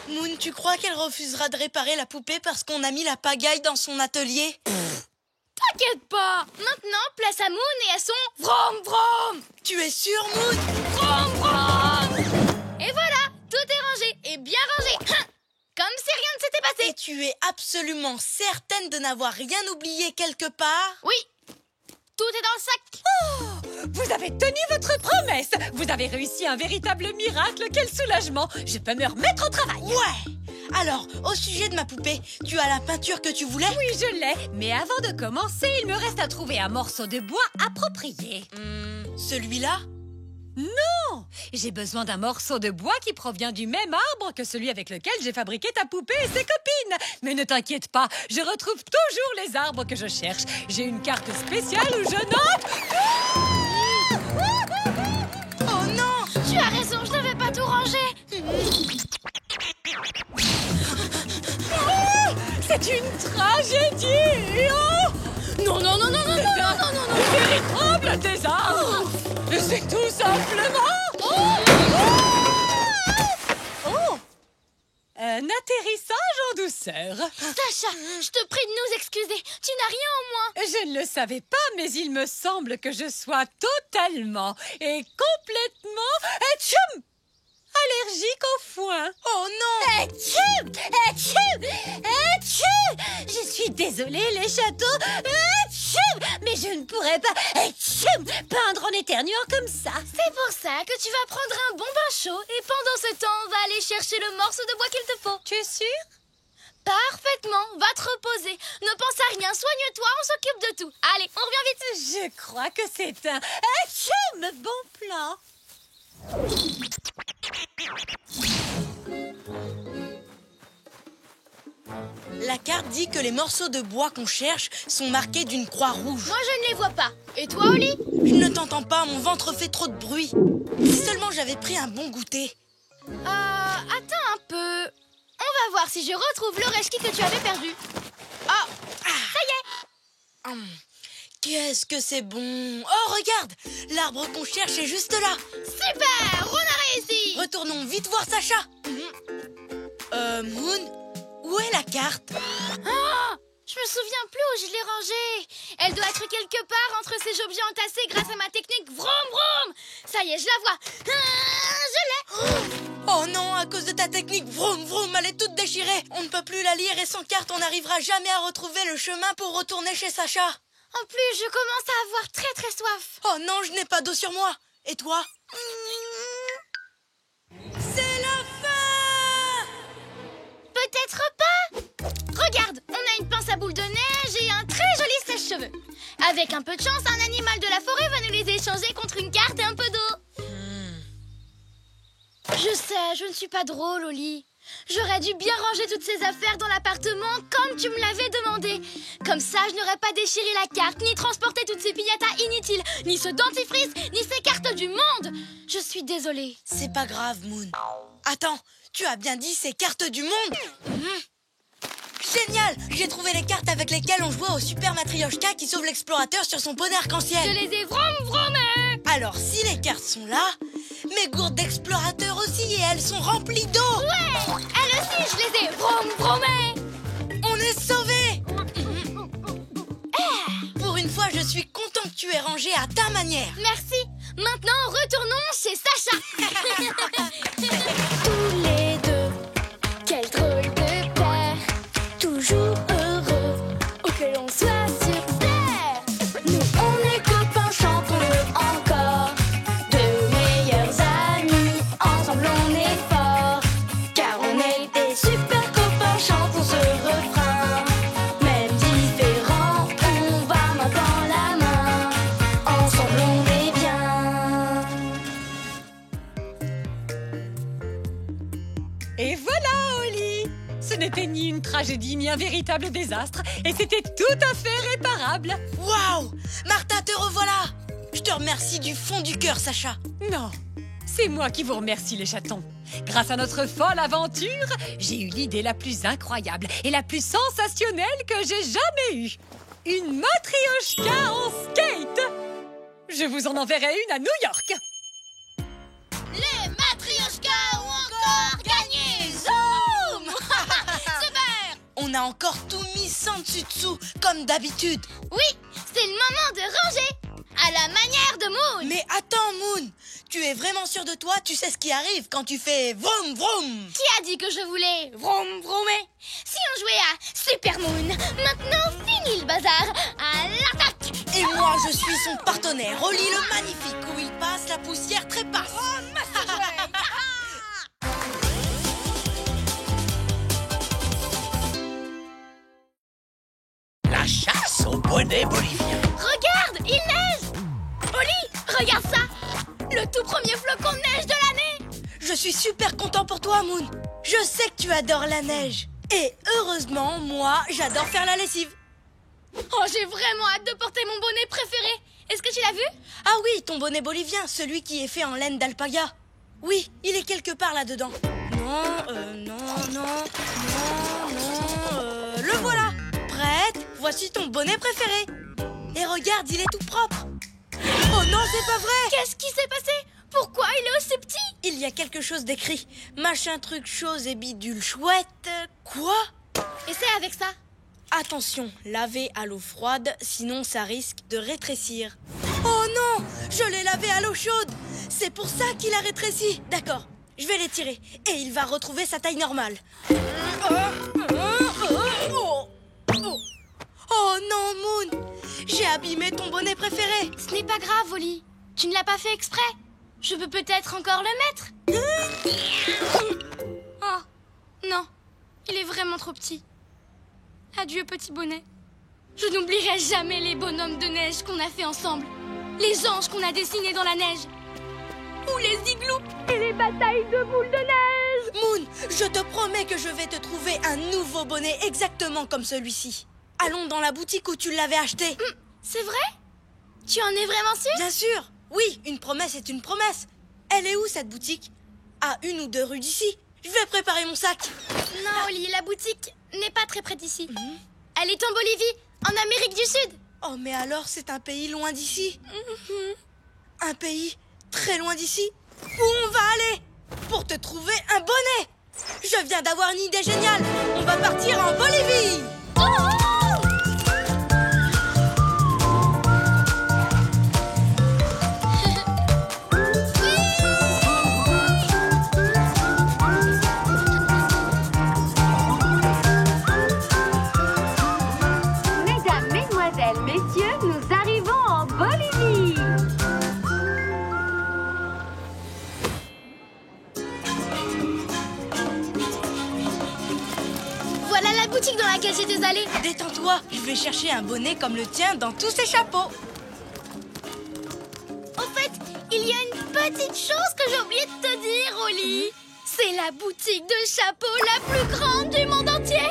Moon, tu crois qu'elle refusera de réparer la poupée parce qu'on a mis la pagaille dans son atelier? T'inquiète pas. Maintenant, place à Moon et à son vroom vroom. Tu es sûre, Moon? Vroom vroom. Et voilà, tout est rangé et bien rangé. Comme si rien ne s'était passé. Et tu es absolument certaine de n'avoir rien oublié quelque part? Oui, tout est dans le sac. Oh, vous avez tenu votre promesse. Vous avez réussi un véritable miracle. Quel soulagement. Je peux me remettre au travail. Ouais. Alors, au sujet de ma poupée, tu as la peinture que tu voulais? Oui, je l'ai. Mais avant de commencer, il me reste à trouver un morceau de bois approprié. Celui-là? Non! J'ai besoin d'un morceau de bois qui provient du même arbre que celui avec lequel j'ai fabriqué ta poupée et ses copines. Mais ne t'inquiète pas, je retrouve toujours les arbres que je cherche. J'ai une carte spéciale où je note... Oh non! Tu as raison, je n'avais pas tout rangé. Oh, c'est une tragédie! Oh, Non, non, non, non, non, non, non, non, non, non. un véritable désastre! C'est tout simplement... Oh! Un atterrissage en douceur. Sacha, je te prie de nous excuser. Tu n'as rien en moins. Je ne le savais pas, mais il me semble que je sois totalement et complètement... Atchoum! Allergique au foin. Oh non! Atchoum! Atchoum! Atchoum! Je suis désolée, les châteaux. Atchoum! Mais je ne pourrais pas atchoum, peindre en éternuant comme ça. C'est pour ça que tu vas prendre un bon bain chaud et pendant ce temps, on va aller chercher le morceau de bois qu'il te faut. Tu es sûre? Parfaitement, va te reposer. Ne pense à rien, soigne-toi, on s'occupe de tout. Allez, on revient vite. Je crois que c'est un atchoum, bon plan. La carte dit que les morceaux de bois qu'on cherche sont marqués d'une croix rouge. Moi, je ne les vois pas. Et toi, Oli? Je ne t'entends pas, mon ventre fait trop de bruit. Si seulement j'avais pris un bon goûter. Attends un peu. On va voir si je retrouve le reski que tu avais perdu. Oh, ça y est. Qu'est-ce que c'est bon! Oh, regarde! L'arbre qu'on cherche est juste là! Super! On a réussi! Retournons vite voir Sacha! Moon, où est la carte? Ah! Je me souviens plus où je l'ai rangée. Elle doit être quelque part entre ces objets entassés grâce à ma technique vroom vroom. Ça y est, je la vois. Je l'ai. Oh non, à cause de ta technique vroom vroom, elle est toute déchirée. On ne peut plus la lire et sans carte, on n'arrivera jamais à retrouver le chemin pour retourner chez Sacha. En plus, je commence à avoir très très soif. Oh non, je n'ai pas d'eau sur moi. Et toi? C'est la fin! Peut-être pas. Regarde, on a une pince à boules de neige et un très joli sèche-cheveux. Avec un peu de chance, un animal de la forêt va nous les échanger contre une carte et un peu d'eau. Je sais, je ne suis pas drôle, Oli. J'aurais dû bien ranger toutes ces affaires dans l'appartement comme tu me l'avais demandé. Comme ça, je n'aurais pas déchiré la carte, ni transporté toutes ces piñatas inutiles, ni ce dentifrice, ni ces cartes du monde. Je suis désolée. C'est pas grave, Moon. Attends, tu as bien dit ces cartes du monde? Génial! J'ai trouvé les cartes avec lesquelles on jouait au Super Matryoshka qui sauve l'explorateur sur son poney arc-en-ciel. Je les ai vroom-vroomées. Alors, si les cartes sont là, mes gourdes d'explorateur aussi, et elles sont remplies d'eau! Ouais! Elles aussi, je les ai vroom-vroomées. On est sauvés! Pour une fois, je suis content que tu aies rangé à ta manière. Merci. Maintenant, retournons chez Sacha. Tous les deux, quel drôle de paire. Toujours heureux, où que l'on soit sur terre. Nous, on est copains, chantons-le encore. Deux meilleurs amis, ensemble on est forts. Car on est des super copains, chantons ce refrain. Même différents, on va main dans la main. Ensemble on est bien. Et voilà, Oli! Ce n'était ni une tragédie, ni un véritable désastre, et c'était tout à fait réparable. Waouh! Martha, te revoilà! Je te remercie du fond du cœur, Sacha. Non, c'est moi qui vous remercie, les chatons. Grâce à notre folle aventure, j'ai eu l'idée la plus incroyable et la plus sensationnelle que j'ai jamais eue. Une matryoshka en skate! Je vous en enverrai une à New York. Les matryoshkas ont encore gagné. Zoom. Super. On a encore tout mis sans dessus dessous, comme d'habitude. Oui, c'est le moment de ranger. À la manière de Moon. Mais attends, Moon, tu es vraiment sûr de toi? Tu sais ce qui arrive quand tu fais vroom vroom? Qui a dit que je voulais vroom vroomer? Si on jouait à Super Moon, maintenant fini le bazar. À l'attaque. Et moi, je suis son partenaire, Oli le magnifique, où il passe, la poussière trépasse. La chasse au bonnet bolivien. Regarde, il neige. Oli, regarde ça. Le tout premier flocon de neige de l'année. Je suis super content pour toi, Moon. Je sais que tu adores la neige. Et heureusement, moi, j'adore faire la lessive. Oh, j'ai vraiment hâte de porter mon bonnet préféré. Est-ce que tu l'as vu? Ah oui, ton bonnet bolivien, celui qui est fait en laine d'alpaga. Oui, il est quelque part là-dedans. Non, le voilà. Prête? Voici ton bonnet préféré. Et regarde, il est tout propre. Oh non, c'est pas vrai! Qu'est-ce qui s'est passé? Pourquoi il est aussi petit? Il y a quelque chose d'écrit. Machin truc chose et bidule chouette. Quoi? Et c'est avec ça. Attention, laver à l'eau froide, sinon ça risque de rétrécir. Oh non! Je l'ai lavé à l'eau chaude! C'est pour ça qu'il a rétréci. D'accord, je vais l'étirer et il va retrouver sa taille normale. Oh non, Moon! J'ai abîmé ton bonnet préféré. Ce n'est pas grave, Oli. Tu ne l'as pas fait exprès. Je peux peut-être encore le mettre. Oh, non. Il est vraiment trop petit. Adieu, petit bonnet. Je n'oublierai jamais les bonhommes de neige qu'on a fait ensemble. Les anges qu'on a dessinés dans la neige. Ou les igloos et les batailles de boules de neige. Moon, je te promets que je vais te trouver un nouveau bonnet exactement comme celui-ci. Allons dans la boutique où tu l'avais acheté. C'est vrai? Tu en es vraiment sûr? Bien sûr. Oui, une promesse est une promesse. Elle est où, cette boutique? À 1 ou 2 rues d'ici. Je vais préparer mon sac. Non, Oli, la boutique n'est pas très près d'ici. Elle est en Bolivie, en Amérique du Sud. Oh, mais alors c'est un pays loin d'ici. Un pays très loin d'ici. Où on va aller pour te trouver un bonnet? Je viens d'avoir une idée géniale. On va partir en Bolivie. Oh, oh. quels j'étais allée. Détends-toi, je vais chercher un bonnet comme le tien dans tous ces chapeaux. Au fait, il y a une petite chose que j'ai oublié de te dire, Oli. C'est la boutique de chapeaux la plus grande du monde entier.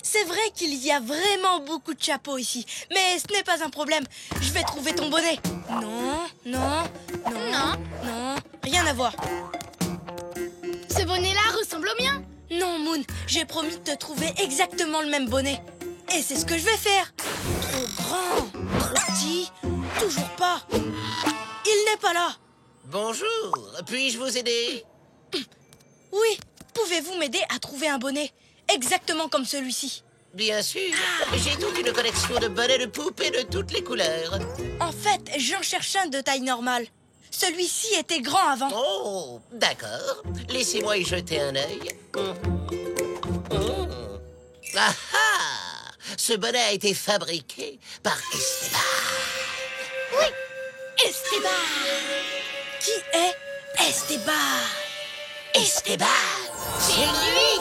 C'est vrai qu'il y a vraiment beaucoup de chapeaux ici, mais ce n'est pas un problème. Je vais trouver ton bonnet. Non, rien à voir. Ce bonnet-là ressemble au mien. Non, Moon, j'ai promis de te trouver exactement le même bonnet. Et c'est ce que je vais faire. Trop grand, trop petit, toujours pas. Il n'est pas là. Bonjour, puis-je vous aider? Oui, pouvez-vous m'aider à trouver un bonnet exactement comme celui-ci? Bien sûr, j'ai toute une collection de bonnets de poupées de toutes les couleurs. En fait, j'en cherche un de taille normale. Celui-ci était grand avant. Oh, d'accord. Laissez-moi y jeter un œil. Ah ah! Ce bonnet a été fabriqué par Esteban. Oui, Esteban. Qui est Esteban? Esteban, c'est lui!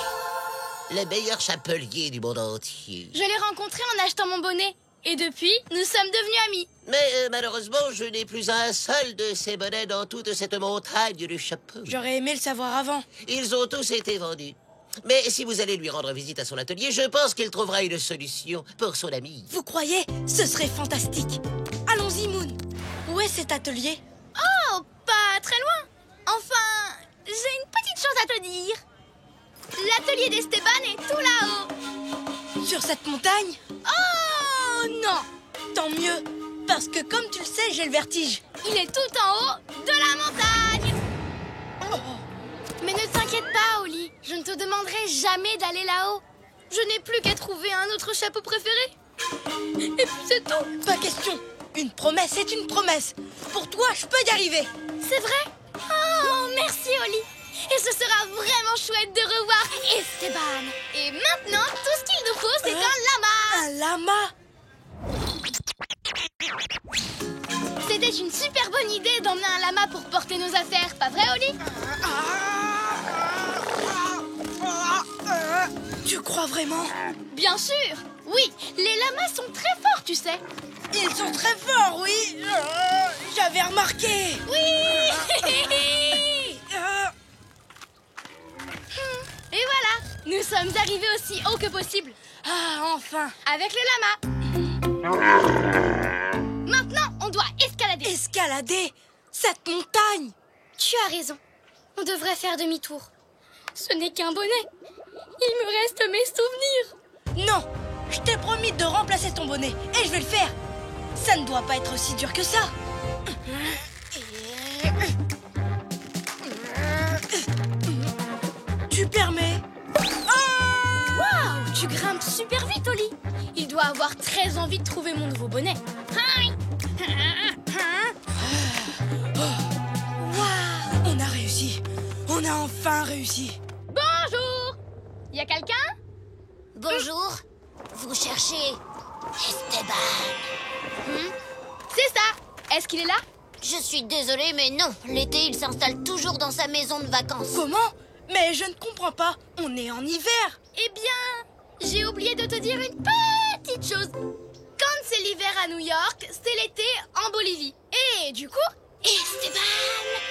Le meilleur chapelier du monde entier. Je l'ai rencontré en achetant mon bonnet. Et depuis, nous sommes devenus amis. Mais malheureusement, je n'ai plus un seul de ces bonnets dans toute cette montagne de chapeaux. J'aurais aimé le savoir avant. Ils ont tous été vendus. Mais si vous allez lui rendre visite à son atelier, je pense qu'il trouvera une solution pour son ami. Vous croyez? Ce serait fantastique. Allons-y, Moon. Où est cet atelier? Oh, pas très loin. Enfin, j'ai une petite chose à te dire. L'atelier d'Esteban est tout là-haut. Sur cette montagne? Oh non! Tant mieux, parce que comme tu le sais, j'ai le vertige. Il est tout en haut de la montagne. Mais ne t'inquiète pas, Oli. Je ne te demanderai jamais d'aller là-haut. Je n'ai plus qu'à trouver un autre chapeau préféré. Et puis c'est tout. Pas question. Une promesse est une promesse. Pour toi, je peux y arriver. C'est vrai? Oh, merci, Oli. Et ce sera vraiment chouette de revoir Esteban. Et maintenant, tout ce qu'il nous faut, c'est un lama. Un lama? C'était une super bonne idée d'emmener un lama pour porter nos affaires, pas vrai, Oli? Tu crois vraiment? Bien sûr. Oui, les lamas sont très forts, tu sais. Ils sont très forts, oui. J'avais remarqué. Oui. Et voilà, nous sommes arrivés aussi haut que possible. Ah, enfin. Avec le lama. Maintenant, on doit escalader. Escalader cette montagne? Tu as raison. On devrait faire demi-tour. Ce n'est qu'un bonnet. Il me reste mes souvenirs. Non, je t'ai promis de remplacer ton bonnet. Et je vais le faire. Ça ne doit pas être aussi dur que ça. Tu permets? Waouh, tu grimpes super vite, Oli. Il doit avoir très envie de trouver mon nouveau bonnet. Waouh, on a réussi. On a enfin réussi. Bonjour. Y a quelqu'un? Bonjour. Vous cherchez Esteban? C'est ça. Est-ce qu'il est là? Je suis désolée, mais non. L'été, il s'installe toujours dans sa maison de vacances. Comment? Mais je ne comprends pas. On est en hiver. Eh bien, j'ai oublié de te dire une petite chose. Quand c'est l'hiver à New York, c'est l'été en Bolivie. Et du coup, Esteban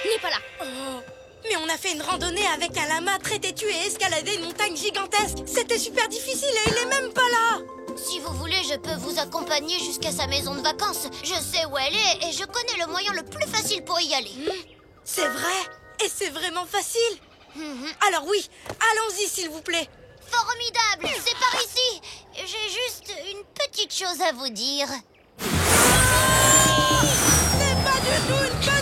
n'est pas là. Oh, mais on a fait une randonnée avec un lama très têtu et escaladé une montagne gigantesque. C'était super difficile et il est même pas là. Si vous voulez, je peux vous accompagner jusqu'à sa maison de vacances. Je sais où elle est et je connais le moyen le plus facile pour y aller. C'est vrai? Et c'est vraiment facile? Alors oui, allons-y s'il vous plaît. Formidable, c'est par ici. J'ai juste une petite chose à vous dire. C'est pas du tout une petite chose.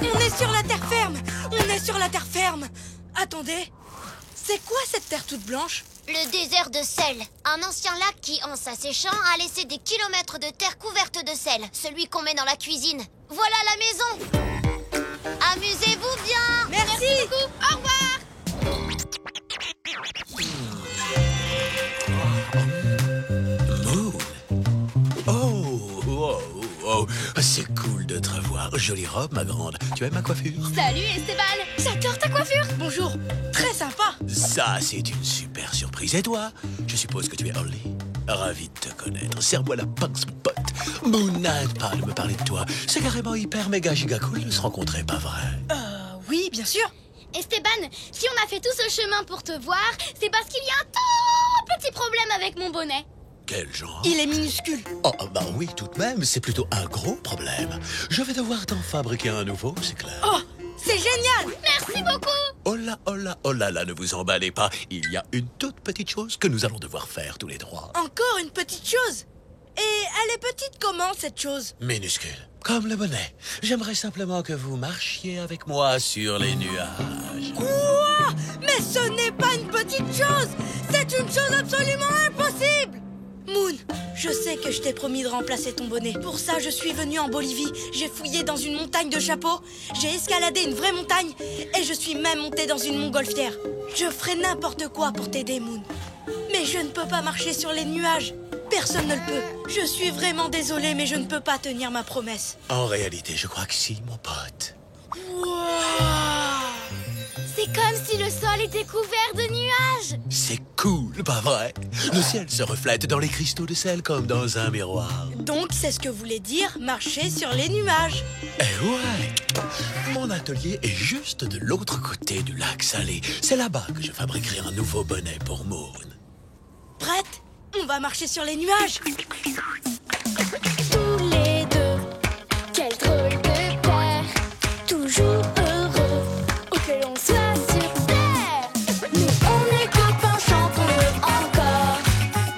On est sur la terre ferme. On est sur la terre ferme. Attendez, c'est quoi cette terre toute blanche? Le désert de sel. Un ancien lac qui, en s'asséchant, a laissé des kilomètres de terre couverte de sel. Celui qu'on met dans la cuisine. Voilà la maison. Amusez-vous bien. Merci beaucoup. Au revoir. Oh, c'est cool de te revoir. soir. Jolie robe, ma grande. Tu aimes ma coiffure? Salut Esteban, j'adore ta coiffure. Bonjour, très sympa. Ça, c'est une super surprise. Et toi? Je suppose que tu es Holly. Ravi de te connaître. Serre-moi la pince, mon pote. Moon n'arrête pas de me parler de toi. C'est carrément hyper méga giga cool de se rencontrer, pas vrai? Oui, bien sûr. Esteban, si on a fait tout ce chemin pour te voir, c'est parce qu'il y a un tout petit problème avec mon bonnet. Quel genre? Il est minuscule. Oh, bah oui, tout de même, c'est plutôt un gros problème. Je vais devoir t'en fabriquer un nouveau, c'est clair. Oh, c'est génial. Merci beaucoup. Oh là là, ne vous emballez pas. Il y a une toute petite chose que nous allons devoir faire tous les trois. Encore une petite chose. Et elle est petite comment, cette chose? Minuscule, comme le bonnet. J'aimerais simplement que vous marchiez avec moi sur les nuages. Quoi? Mais ce n'est pas une petite chose. C'est une chose absolument impossible. Moon, je sais que je t'ai promis de remplacer ton bonnet. Pour ça, je suis venue en Bolivie. J'ai fouillé dans une montagne de chapeaux. J'ai escaladé une vraie montagne. Et je suis même montée dans une montgolfière. Je ferai n'importe quoi pour t'aider, Moon. Mais je ne peux pas marcher sur les nuages. Personne ne le peut. Je suis vraiment désolée, mais je ne peux pas tenir ma promesse. En réalité, je crois que si, mon pote. Wow. C'est comme si le sol était couvert de nuages. C'est cool, pas vrai? Le ciel se reflète dans les cristaux de sel comme dans un miroir. Donc, c'est ce que voulait dire marcher sur les nuages. Eh ouais! Mon atelier est juste de l'autre côté du lac Salé. C'est là-bas que je fabriquerai un nouveau bonnet pour Moon. Prête? On va marcher sur les nuages. Tous les deux, quel drôle de paire, toujours heureux, où que l'on soit sur terre. Nous on est copains, chantons-le encore,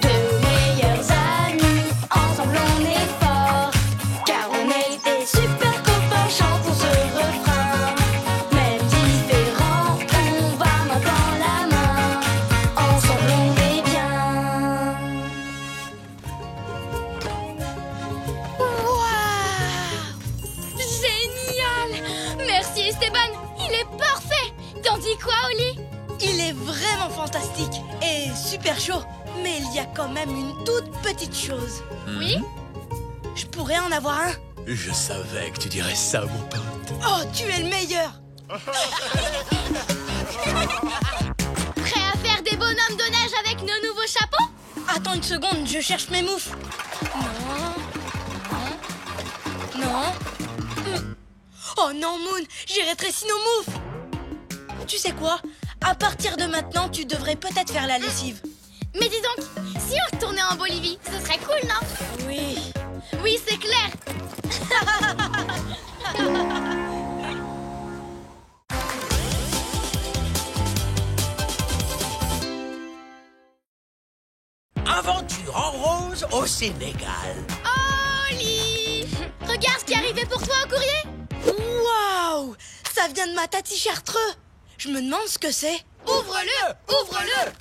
de meilleurs amis, ensemble on est forts, car on est des super copains, chantons ce refrain. Même différents, on va main dans la main, ensemble on est bien. Génial. Merci Esteban, il est parfait. T'en dis quoi, Oli? Il est vraiment fantastique et super chaud. Mais il y a quand même une toute petite chose. Oui? Je pourrais en avoir un. Je savais que tu dirais ça, mon pote. Oh, tu es le meilleur. Prêt à faire des bonhommes de neige avec nos nouveaux chapeaux? Attends une seconde, je cherche mes moufles. Non. Oh non, Moon, j'ai rétréci nos moufles. Tu sais quoi? À partir de maintenant, tu devrais peut-être faire la lessive. Mais dis donc, si on retournait en Bolivie, ce serait cool, non? Oui. Oui, c'est clair. Aventure en rose au Sénégal. Oli! Regarde ce qui est arrivé pour toi au courrier. Waouh! Ça vient de ma Tati Chartreux. Je me demande ce que c'est. Ouvre-le! Ouvre-le!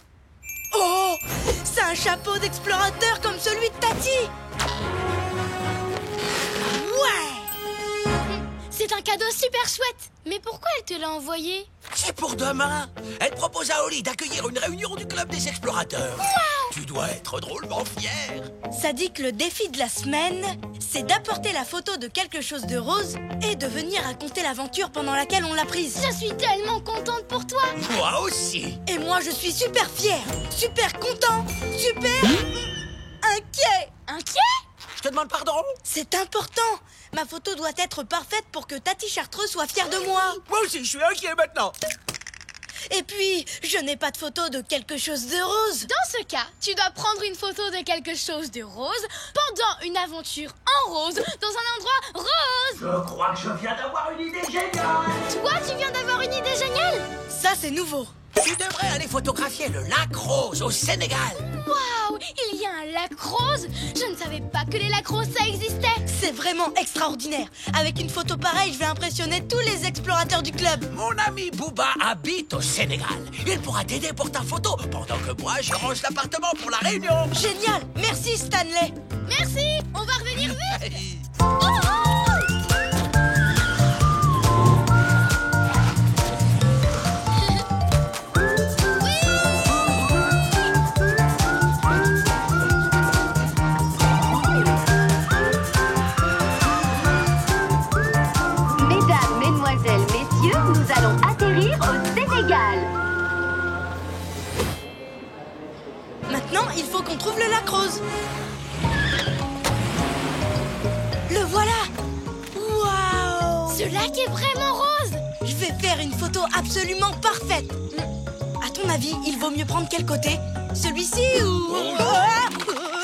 Oh! C'est un chapeau d'explorateur comme celui de Tati. Ouais! C'est un cadeau super chouette. Mais pourquoi elle te l'a envoyé? C'est pour demain. Elle propose à Oli d'accueillir une réunion du club des explorateurs. Tu dois être drôlement fier. Ça dit que le défi de la semaine, c'est d'apporter la photo de quelque chose de rose et de venir raconter l'aventure pendant laquelle on l'a prise. Je suis tellement contente pour toi. Moi aussi. Et moi, je suis super fière, super content, super inquiet. Inquiet? Je te demande pardon. C'est important. Ma photo doit être parfaite pour que Tati Chartreux soit fière de moi. Moi aussi, je suis inquiet maintenant. Et puis, je n'ai pas de photo de quelque chose de rose. Dans ce cas, tu dois prendre une photo de quelque chose de rose pendant une aventure en rose dans un endroit rose. Je crois que je viens d'avoir une idée géniale. Toi, tu viens d'avoir une idée géniale. Ça, c'est nouveau. Tu devrais aller photographier le lac Rose au Sénégal. Waouh, il y a un lac rose. Je ne savais pas que les lacs roses, ça existait. C'est vraiment extraordinaire. Avec une photo pareille, je vais impressionner tous les explorateurs du club. Mon ami Booba habite au Sénégal. Il pourra t'aider pour ta photo pendant que moi, je range l'appartement pour la réunion. Génial. Merci, Stanley. Merci, on va revenir vite. Maintenant, il faut qu'on trouve le lac rose. Le voilà! Waouh! Ce lac est vraiment rose! Je vais faire une photo absolument parfaite. À ton avis, il vaut mieux prendre quel côté? Celui-ci ou...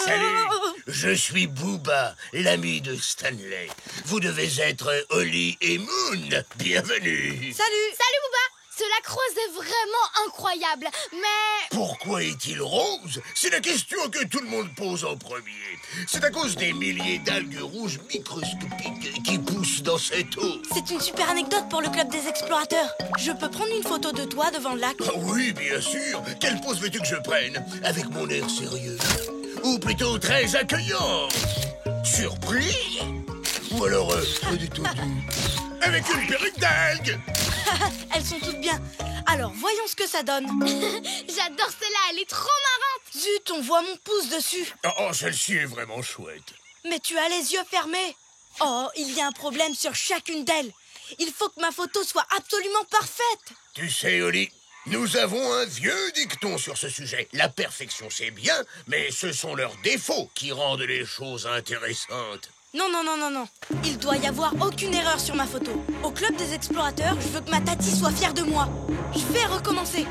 Salut, je suis Booba, l'ami de Stanley. Vous devez être Holly et Moon. Bienvenue. Salut! Salut Booba! Ce lac rose est vraiment incroyable, mais... Pourquoi est-il rose? C'est la question que tout le monde pose en premier. C'est à cause des milliers d'algues rouges microscopiques qui poussent dans cette eau. C'est une super anecdote pour le club des explorateurs. Je peux prendre une photo de toi devant le lac? Ah oui, bien sûr. Quelle pose veux-tu que je prenne? Avec mon air sérieux? Ou plutôt très accueillant? Surpris? Ou alors, pas du tout avec une perruque d'algues? Elles sont toutes bien. Alors, voyons ce que ça donne. J'adore celle-là, elle est trop marrante! Zut, on voit mon pouce dessus. Oh, celle-ci est vraiment chouette. Mais tu as les yeux fermés. Oh, il y a un problème sur chacune d'elles. Il faut que ma photo soit absolument parfaite. Tu sais, Holly, nous avons un vieux dicton sur ce sujet. La perfection, c'est bien, mais ce sont leurs défauts qui rendent les choses intéressantes. Non. Il doit y avoir aucune erreur sur ma photo. Au club des explorateurs, je veux que ma tati soit fière de moi. Je vais recommencer.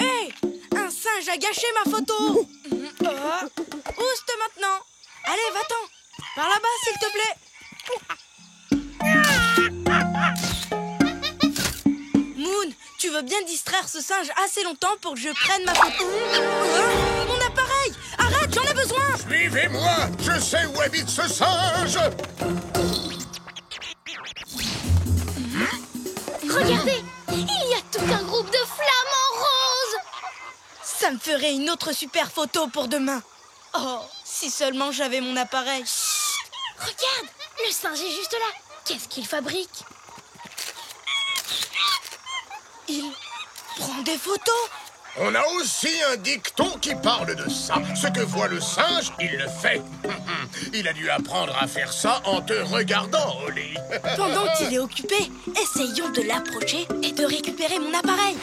Hé! Un singe a gâché ma photo! Ouste maintenant! Allez, va-t'en! Par là-bas, s'il te plaît! Moon, tu veux bien distraire ce singe assez longtemps pour que je prenne ma photo? Mon appareil! Arrête, j'en ai besoin! Suivez-moi! Je sais où habite ce singe! Regardez! Il y a tout un groupe de flamants roses! Ça me ferait une autre super photo pour demain. Oh, si seulement j'avais mon appareil. Chut! Regarde! Le singe est juste là! Qu'est-ce qu'il fabrique? Il prend des photos? On a aussi un dicton qui parle de ça. Ce que voit le singe, il le fait. Il a dû apprendre à faire ça en te regardant, Holly. Pendant qu'il est occupé, essayons de l'approcher et de récupérer mon appareil.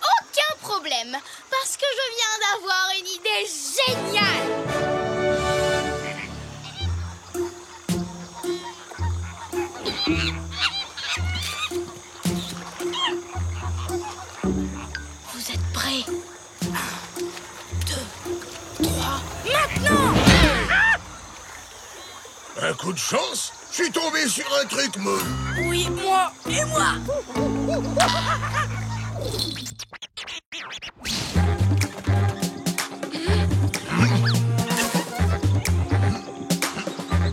Aucun problème, parce que je viens d'avoir une idée géniale! Vous êtes prêts? 1, 2, 3, maintenant! Un coup de chance? Je suis tombé sur un truc mou. Oui, moi et moi!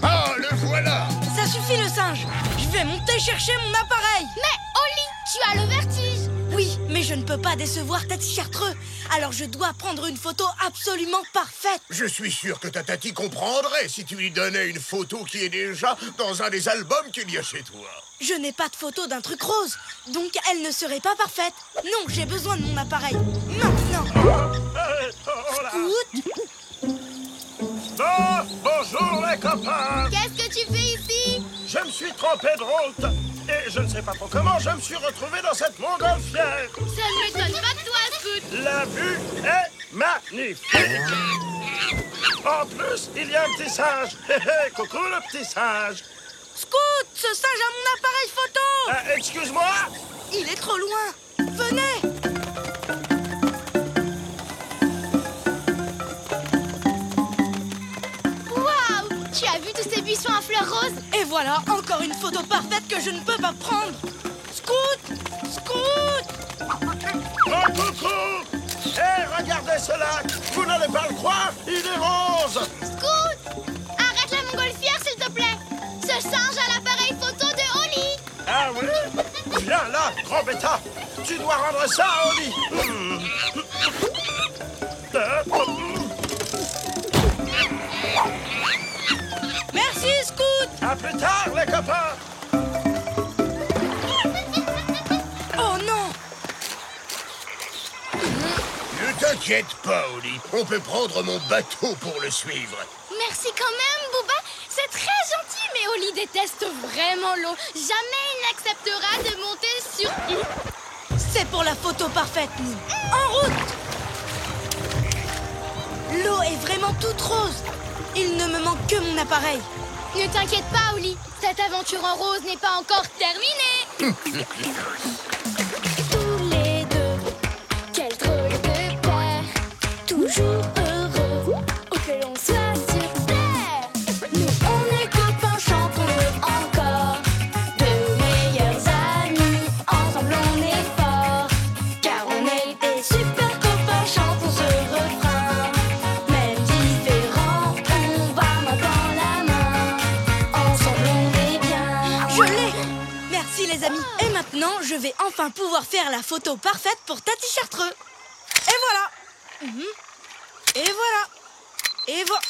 Ah, le voilà! Ça suffit le singe! Je vais monter chercher mon appareil! Mais Holly, tu as le vertige! Oui, mais je ne peux pas décevoir Tati Chartreux. Alors je dois prendre une photo absolument parfaite. Je suis sûr que ta tati comprendrait si tu lui donnais une photo qui est déjà dans un des albums qu'il y a chez toi. Je n'ai pas de photo d'un truc rose, donc elle ne serait pas parfaite. Non, j'ai besoin de mon appareil. Maintenant. Scoot, Oh, bonjour les copains! Qu'est-ce que tu fais ici? Je me suis trompé de route et je ne sais pas trop comment je me suis retrouvé dans cette montgolfière. Ça ne m'étonne pas de toi, Scoot! La vue est magnifique. En plus, il y a un petit singe. Hé, hé, coucou le petit singe. Scoot, ce singe a mon appareil photo. Excuse-moi. Il est trop loin. Venez. Waouh! Tu as vu tous ces buissons à fleurs roses? Et voilà, encore une photo parfaite que je ne peux pas prendre. Scoot, Scoot. Oh, coucou. Hé, regardez ce lac. Vous n'allez pas le croire, il est rose. Scoot! Arrête la montgolfière, s'il te plaît! Ce singe a l'appareil photo de Holly! Ah oui? Viens là, grand bêta. Tu dois rendre ça à Holly. Merci, Scoot. À plus tard, les copains. Oh non. Ne t'inquiète pas, Holly. On peut prendre mon bateau pour le suivre. Merci quand même, Booba! C'est très gentil! déteste vraiment l'eau. Jamais il n'acceptera de monter sur... C'est pour la photo parfaite, Nine. En route! L'eau est vraiment toute rose. Il ne me manque que mon appareil. Ne t'inquiète pas, Oli. Cette aventure en rose n'est pas encore terminée. Tous les deux, quel drôle de paire. Toujours heureux, où que l'on soit sur terre. Nous, on est copains, chantons-le encore. Deux meilleurs amis, ensemble on est forts. Car on est des super copains, chantons ce refrain. Même différents, on va main dans la main. Ensemble on est bien. Je l'ai! Merci les amis. Et maintenant, je vais enfin pouvoir faire la photo parfaite pour Tati Chartreux. Et voilà. Et voilà. Et voilà.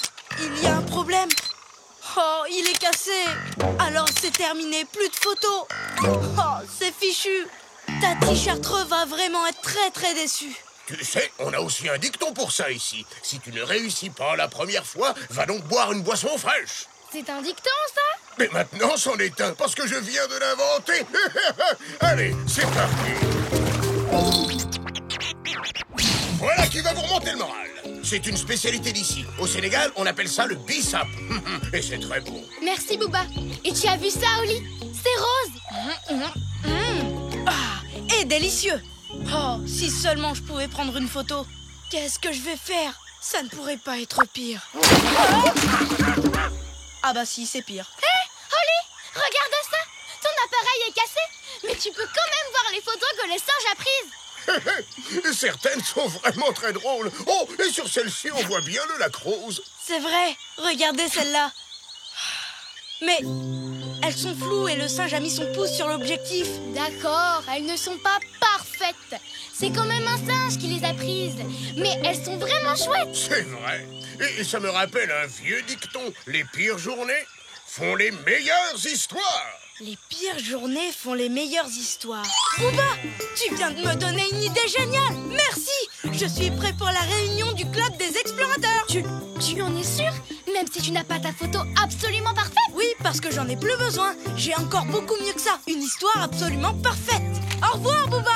Il y a un problème. Oh, il est cassé. Alors c'est terminé, plus de photos. Oh, c'est fichu. Tati Chartreux va vraiment être très très déçue. Tu sais, on a aussi un dicton pour ça ici. Si tu ne réussis pas la première fois, va donc boire une boisson fraîche. C'est un dicton, ça? Mais maintenant, c'en est un, parce que je viens de l'inventer. Allez, c'est parti. Voilà qui va vous remonter le moral. C'est une spécialité d'ici. Au Sénégal, on appelle ça le bissap. Et c'est très bon. Merci, Booba. Et tu as vu ça, Oli? C'est rose. Ah, et délicieux. Oh, si seulement je pouvais prendre une photo. Qu'est-ce que je vais faire? Ça ne pourrait pas être pire. Ah bah si, c'est pire. Hé, Oli, regarde ça. Ton appareil est cassé, mais tu peux quand même voir les photos que les singes a prises. Certaines sont vraiment très drôles. Oh, et sur celle-ci, on voit bien le lac rose. C'est vrai, regardez celle-là. Mais elles sont floues et le singe a mis son pouce sur l'objectif. D'accord, elles ne sont pas parfaites. C'est quand même un singe qui les a prises. Mais elles sont vraiment chouettes. C'est vrai. Et ça me rappelle un vieux dicton. Les pires journées font les meilleures histoires. Les pires journées font les meilleures histoires. Booba, tu viens de me donner une idée géniale. Merci. Je suis prêt pour la réunion du club des explorateurs. Tu en es sûr? Même si tu n'as pas ta photo absolument parfaite? Oui, parce que j'en ai plus besoin. J'ai encore beaucoup mieux que ça. Une histoire absolument parfaite. Au revoir, Booba.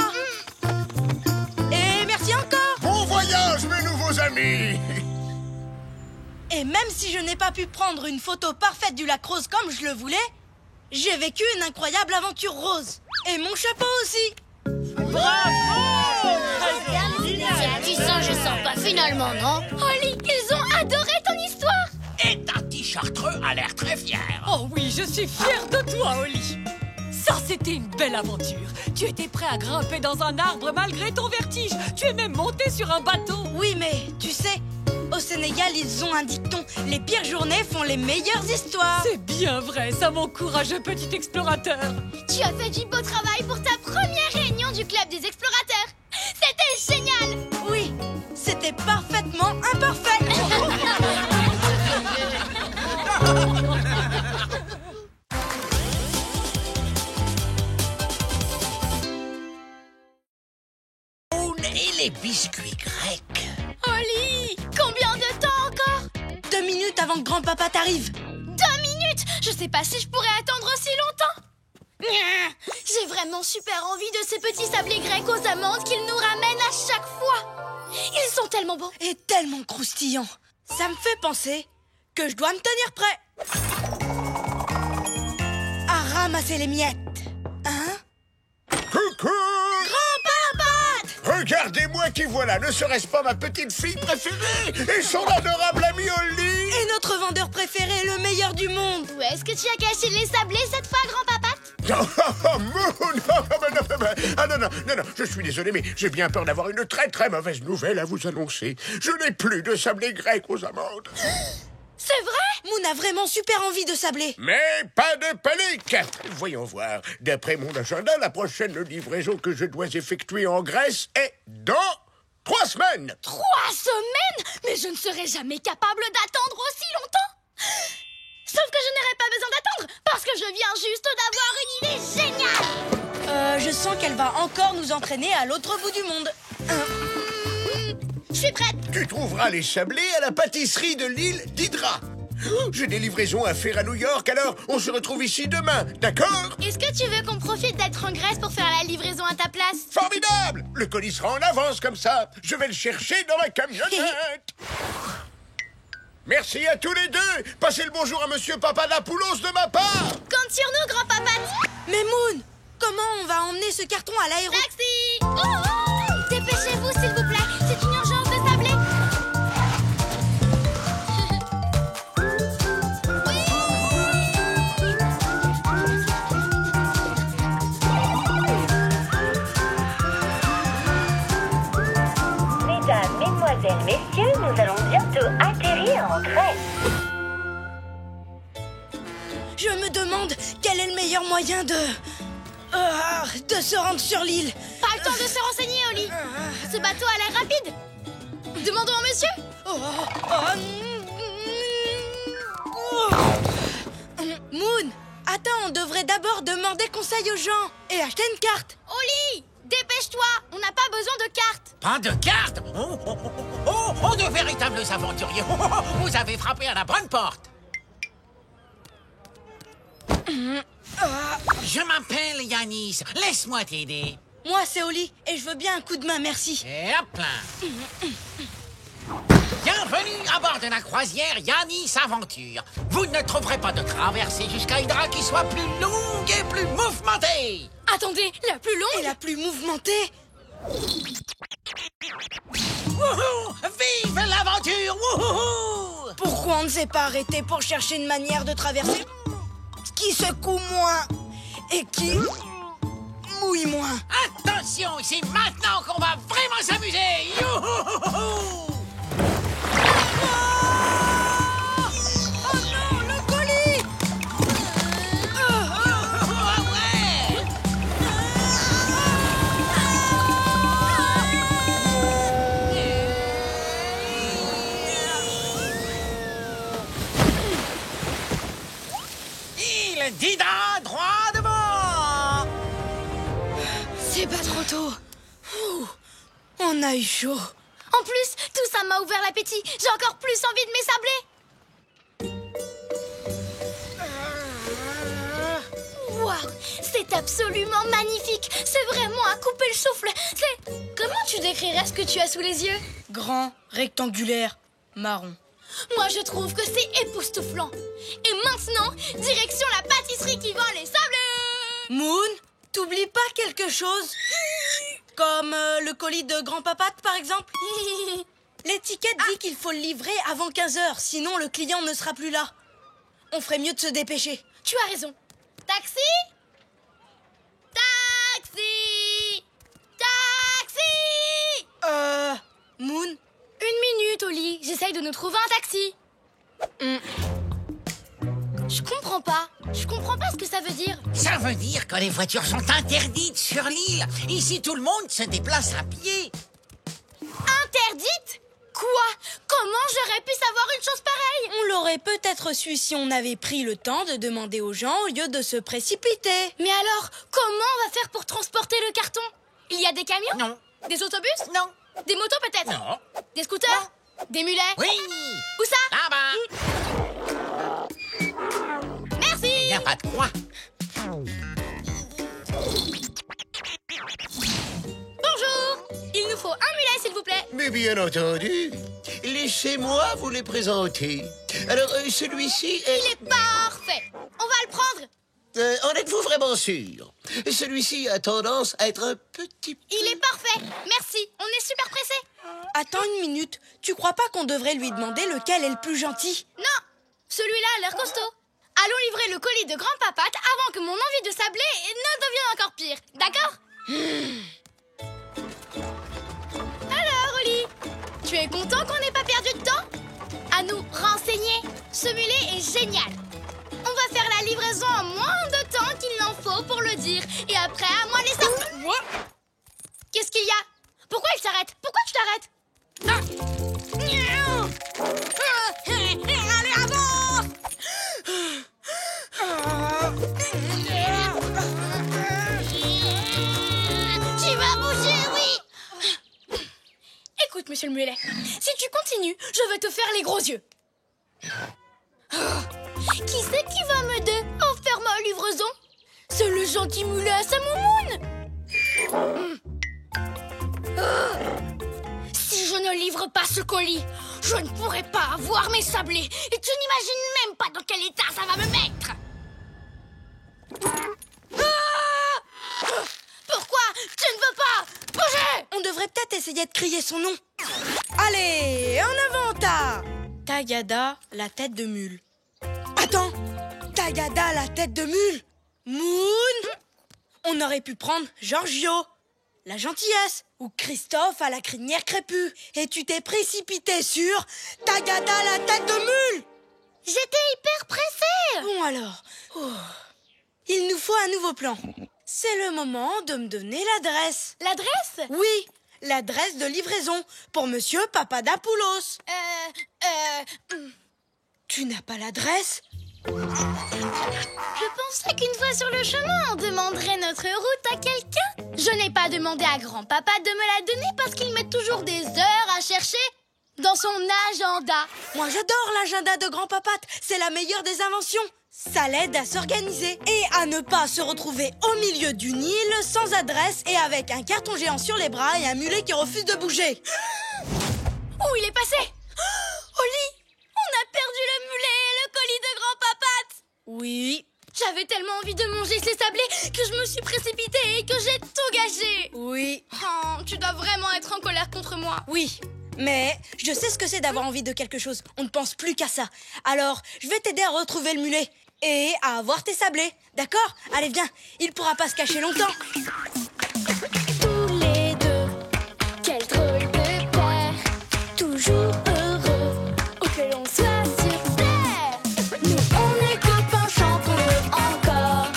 Et merci encore. Bon voyage, mes nouveaux amis. Et même si je n'ai pas pu prendre une photo parfaite du lac rose comme je le voulais, j'ai vécu une incroyable aventure rose. Et mon chapeau aussi. Bravo! Ces petits singes sympas finalement, non? Oli, ils ont adoré ton histoire. Et Tati Chartreux a l'air très fière. Oh oui, je suis fière de toi, Oli. Ça, c'était une belle aventure. Tu étais prêt à grimper dans un arbre malgré ton vertige. Tu es même monté sur un bateau. Oui, mais tu sais, au Sénégal, ils ont un dicton. Les pires journées font les meilleures histoires. C'est bien vrai, ça, mon courageux petit explorateur. Tu as fait du beau travail pour ta première réunion du club des explorateurs. C'était génial. Oui, c'était parfaitement imparfait. Et les biscuits grecs. Oli, combien de temps encore? 2 minutes avant que grand-papa t'arrive. 2 minutes? Je sais pas si je pourrais attendre aussi longtemps. J'ai vraiment super envie de ces petits sablés grecs aux amandes qu'ils nous ramènent à chaque fois. Ils sont tellement beaux. Et tellement croustillants. Ça me fait penser que je dois me tenir prêt à ramasser les miettes. Hein? Coucou! Regardez-moi qui voilà, ne serait-ce pas ma petite fille préférée et son adorable ami Oli? Et notre vendeur préféré, le meilleur du monde. Où est-ce que tu as caché les sablés cette fois, grand-papa? Non, je suis désolé, mais j'ai bien peur d'avoir une très très mauvaise nouvelle à vous annoncer. Je n'ai plus de sablés grecs aux amandes. C'est vrai? Moon a vraiment super envie de sablé. Mais pas de panique. Voyons voir. D'après mon agenda, la prochaine livraison que je dois effectuer en Grèce est dans 3 semaines. 3 semaines? Mais je ne serai jamais capable d'attendre aussi longtemps. Sauf que je n'aurai pas besoin d'attendre, parce que je viens juste d'avoir une idée géniale. Je sens qu'elle va encore nous entraîner à l'autre bout du monde. Je suis prête. Tu trouveras les sablés à la pâtisserie de l'île d'Hydra. J'ai des livraisons à faire à New York, alors on se retrouve ici demain, d'accord? Est-ce que tu veux qu'on profite d'être en Grèce pour faire la livraison à ta place? Formidable! Le colis sera en avance comme ça. Je vais le chercher dans la camionnette. Merci à tous les deux. Passez le bonjour à Monsieur Papadapoulos de ma part. Compte sur nous, grand papate. Mais Moon, comment on va emmener ce carton à l'aéroport? Taxi! Oh! Dépêchez-vous, s'il vous plaît. C'est une urgence de sablé. Mesdames, mesdemoiselles, messieurs, nous allons bientôt atterrir en Grèce. Je me demande quel est le meilleur moyen de se rendre sur l'île. Pas le temps de se renseigner, Oli. Ce bateau a l'air rapide. Demandons au monsieur. Moon, attends, on devrait d'abord demander conseil aux gens et acheter une carte. Oli, dépêche-toi. On n'a pas besoin de carte. Pas de carte? Oh, de véritables aventuriers. Vous avez frappé à la bonne porte. Je m'appelle Yanis. Laisse-moi t'aider. Moi, c'est Oli et je veux bien un coup de main, merci. Et hop là. Bienvenue à bord de la croisière Yanis Aventure. Vous ne trouverez pas de traversée jusqu'à Hydra qui soit plus longue et plus mouvementée. Attendez, la plus longue et la plus mouvementée? Wouhou! Vive l'aventure! Wouhou! Pourquoi on ne s'est pas arrêté pour chercher une manière de traverser qui secoue moins et qui mouille moins? Attention, c'est maintenant qu'on va vraiment s'amuser! Youhouhouhou! Oh non, le colis! Il dira droit devant! C'est pas trop tôt. Ouh, on a eu chaud. En plus, tout ça m'a ouvert l'appétit. J'ai encore plus envie de m'essabler. Waouh, c'est absolument magnifique. C'est vraiment à couper le souffle. Comment tu décrirais ce que tu as sous les yeux? Grand, rectangulaire, marron. Moi, je trouve que c'est époustouflant. Et maintenant, direction la pâtisserie qui vend les sablés. Moon, t'oublies pas quelque chose? Comme le colis de Grand Papate, par exemple? L'étiquette dit qu'il faut le livrer avant 15h, sinon le client ne sera plus là. On ferait mieux de se dépêcher. Tu as raison. Taxi? Taxi! Taxi! Moon? Une minute, Oli. J'essaye de nous trouver un taxi. Je comprends pas. Je comprends pas ce que ça veut dire. Ça veut dire que les voitures sont interdites sur l'île. Ici, tout le monde se déplace à pied. Interdite? Quoi? Comment j'aurais pu savoir une chose pareille? On l'aurait peut-être su si on avait pris le temps de demander aux gens au lieu de se précipiter. Mais alors, comment on va faire pour transporter le carton? Il y a des camions? Non. Des autobus? Non. Des motos peut-être? Non. Des scooters? Des mulets? Oui. Où ça? Là-bas. Merci. Il n'y a pas de quoi. Bonjour. Il nous faut un mulet, s'il vous plaît. Mais bien entendu. Laissez-moi vous les présenter. Alors, celui-ci est... Il est parfait. On va le prendre. En êtes-vous vraiment sûr? Celui-ci a tendance à être un petit peu... Il est parfait. Merci. On est super pressés. Attends une minute. Tu crois pas qu'on devrait lui demander lequel est le plus gentil? Non. Celui-là a l'air costaud. Allons livrer le colis de Grand Papate avant que mon envie de sablé ne devienne encore pire. D'accord? Alors, Oli, tu es content qu'on n'ait pas perdu de temps? À nous renseigner. Ce mulet est génial. On va faire la livraison en moins de temps qu'il n'en faut pour le dire. Et après, à moi les sables. Qu'est-ce qu'il y a? Pourquoi il s'arrête? Pourquoi tu t'arrêtes? Allez, avance! Tu vas bouger, oui! Écoute, monsieur le mulet, si tu continues, je vais te faire les gros yeux. Qui c'est qui va m'aider à faire ma livraison? C'est le gentil mulet à sa moumoune. Si je ne livre pas ce colis, je ne pourrai pas avoir mes sablés. Et tu n'imagines même pas dans quel état ça va me mettre. Pourquoi tu ne veux pas bouger? On devrait peut-être essayer de crier son nom. Allez, en avant, Tagada, la tête de mule. Attends, Tagada, la tête de mule. Moon. On aurait pu prendre Giorgio, la gentillesse, ou Christophe à la crinière crépue. Et tu t'es précipité sur Tagada, la tête de mule. J'étais hyper pressée. Bon alors, il nous faut un nouveau plan. C'est le moment de me donner l'adresse. L'adresse? Oui, l'adresse de livraison pour Monsieur Papadapoulos. Tu n'as pas l'adresse? Je pensais qu'une fois sur le chemin, on demanderait notre route à quelqu'un. Je n'ai pas demandé à grand-papa de me la donner parce qu'il met toujours des heures à chercher dans son agenda. Moi, j'adore l'agenda de grand-papa. C'est la meilleure des inventions. Ça l'aide à s'organiser et à ne pas se retrouver au milieu du Nil sans adresse et avec un carton géant sur les bras et un mulet qui refuse de bouger. Où il est passé? Oli, on a perdu le mulet et le colis de grand-papa. Oui. J'avais tellement envie de manger ces sablés que je me suis précipitée et que j'ai tout gâché. Oui. Oh, tu dois vraiment être en colère contre moi. Oui. Mais je sais ce que c'est d'avoir envie de quelque chose. On ne pense plus qu'à ça. Alors, je vais t'aider à retrouver le mulet et à avoir tes sablés. D'accord? Allez, viens. Il pourra pas se cacher longtemps. Tous les deux, quel drôle de paire. Toujours heureux, où que l'on soit sur terre. Nous, on est copains, chantons-le encore.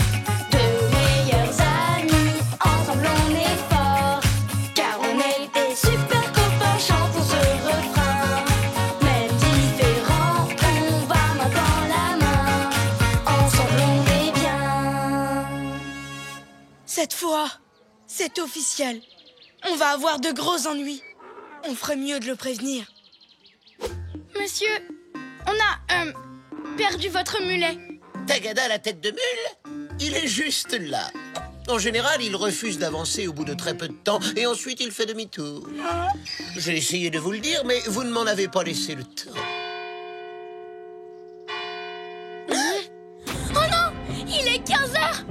Deux meilleurs amis, ensemble on est forts. Car on est des super copains, chantons ce refrain. Même différents, on va main dans la main. Ensemble on est bien. Cette fois, c'est officiel. On va avoir de gros ennuis. On ferait mieux de le prévenir. Monsieur, on a perdu votre mulet. Tagada, la tête de mule? Il est juste là. En général, il refuse d'avancer au bout de très peu de temps et ensuite il fait demi-tour. J'ai essayé de vous le dire, mais vous ne m'en avez pas laissé le temps. Oh non, il est 15h.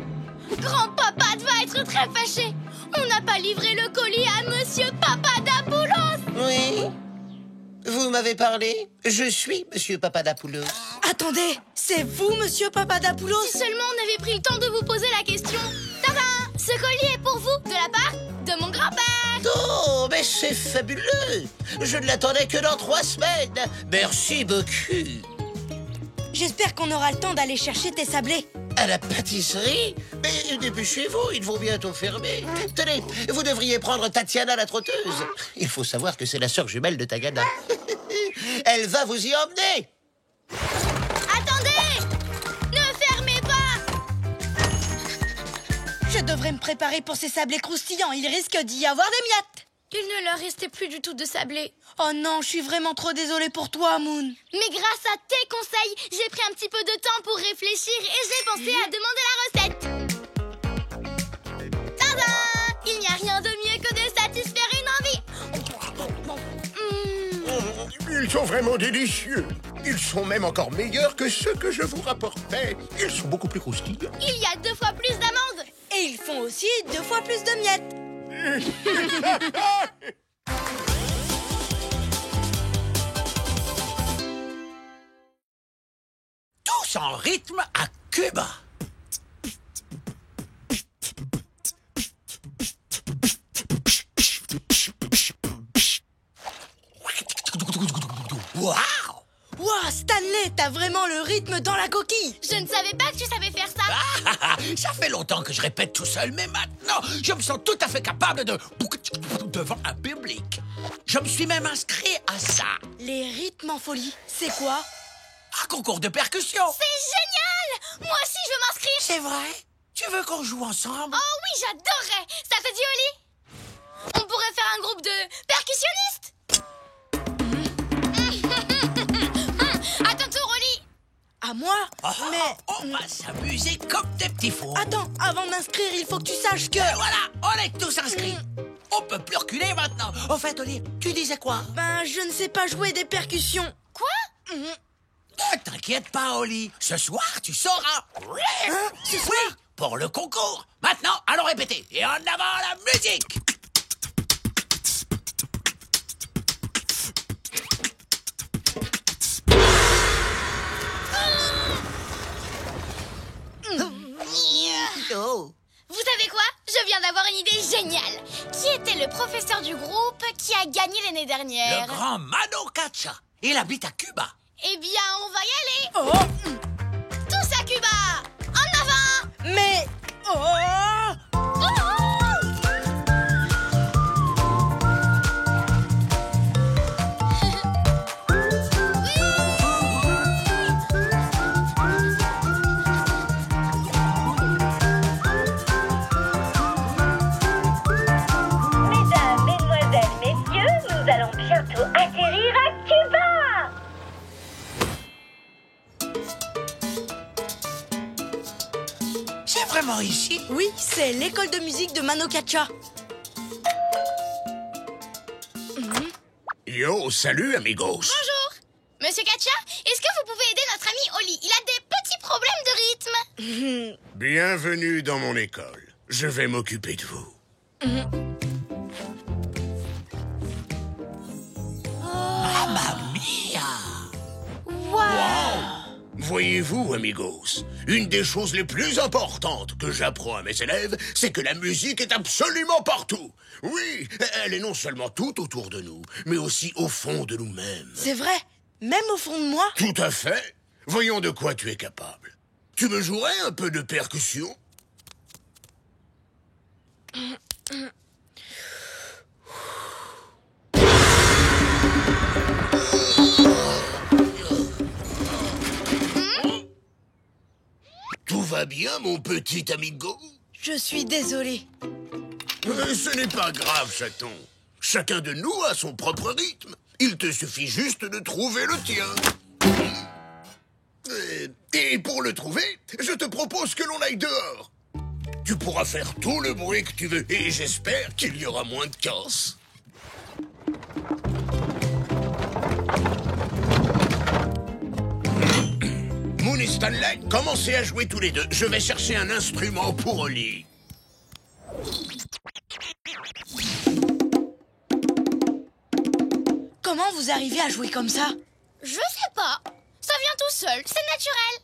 Grand-papa va être très fâché. On n'a pas livré le colis à Monsieur Papadapoulos. Oui? Vous m'avez parlé? Je suis Monsieur Papadapoulos. Attendez, c'est vous, Monsieur Papadapoulos? Si seulement on avait pris le temps de vous poser la question. Tadam! Ce colis est pour vous, de la part de mon grand-père. Oh, mais c'est fabuleux! Je ne l'attendais que dans 3 semaines. Merci beaucoup. J'espère qu'on aura le temps d'aller chercher tes sablés. À la pâtisserie? Mais dépêchez-vous, ils vont bientôt fermer. Tenez, vous devriez prendre Tatiana la trotteuse. Il faut savoir que c'est la sœur jumelle de Tagada. Elle va vous y emmener. Attendez! Ne fermez pas! Je devrais me préparer pour ces sablés croustillants. Il risque d'y avoir des miettes. Il ne leur restait plus du tout de sablés. Oh non, je suis vraiment trop désolée pour toi, Moon. Mais grâce à tes conseils, j'ai pris un petit peu de temps pour réfléchir et j'ai pensé à demander la recette. Tadam! Il n'y a rien de mieux que de satisfaire une envie. Ils sont vraiment délicieux. Ils sont même encore meilleurs que ceux que je vous rapportais. Ils sont beaucoup plus croustillants. Il y a 2 fois plus d'amandes. Et ils font aussi 2 fois plus de miettes. Tous en rythme à Cuba. Waouh! Wow, Stanley, t'as vraiment le rythme dans la coquille. Je ne savais pas que tu savais faire ça. Ça fait longtemps que je répète tout seul, mais maintenant, je me sens tout à fait capable de... devant un public. Je me suis même inscrit à ça. Les rythmes en folie, c'est quoi? Un concours de percussion. C'est génial! Moi aussi, je veux m'inscrire. C'est vrai? Tu veux qu'on joue ensemble? Oh oui, j'adorerais. Ça te dit, Oli? On pourrait faire un groupe de percussionnistes. À ton tour, Oli. À moi? Mais... On va s'amuser comme des petits fous. Attends, avant de m'inscrire, il faut que tu saches que... Et voilà, on est tous inscrits. On peut plus reculer maintenant. Au fait, Oli, tu disais quoi? Ben, je ne sais pas jouer des percussions. Quoi? Ne t'inquiète pas, Oli. Ce soir, tu sauras. Hein? Ce soir? Oui, pour le concours. Maintenant, allons répéter. Et en avant la musique. Oh. Vous savez quoi? Je viens d'avoir une idée géniale. Qui était le professeur du groupe qui a gagné l'année dernière? Le grand Mano Katcha. Il habite à Cuba. Eh bien, on va y aller. Tous à Cuba. En avant. Mais... Mesdames, mesdemoiselles, messieurs, nous allons bientôt atterrir à Cuba. C'est vraiment ici? Oui, c'est l'école de musique de Mano Katcha. Yo, salut, amigos. Bonjour. Monsieur Katcha, est-ce que vous pouvez aider notre ami Oli? Il a des petits problèmes de rythme. Bienvenue dans mon école. Je vais m'occuper de vous. Mamma mia! Voyez-vous, amigos, une des choses les plus importantes que j'apprends à mes élèves, c'est que la musique est absolument partout. Oui, elle est non seulement tout autour de nous, mais aussi au fond de nous-mêmes. C'est vrai, même au fond de moi. Tout à fait. Voyons de quoi tu es capable. Tu me jouerais un peu de percussion? Tout va bien, mon petit amigo? Je suis désolée. Ce n'est pas grave, chaton. Chacun de nous a son propre rythme. Il te suffit juste de trouver le tien. Et pour le trouver, je te propose que l'on aille dehors. Tu pourras faire tout le bruit que tu veux et j'espère qu'il y aura moins de casse. Moon et Stanley, commencez à jouer tous les deux. Je vais chercher un instrument pour Oli. Comment vous arrivez à jouer comme ça? Je sais pas. Ça vient tout seul, c'est naturel.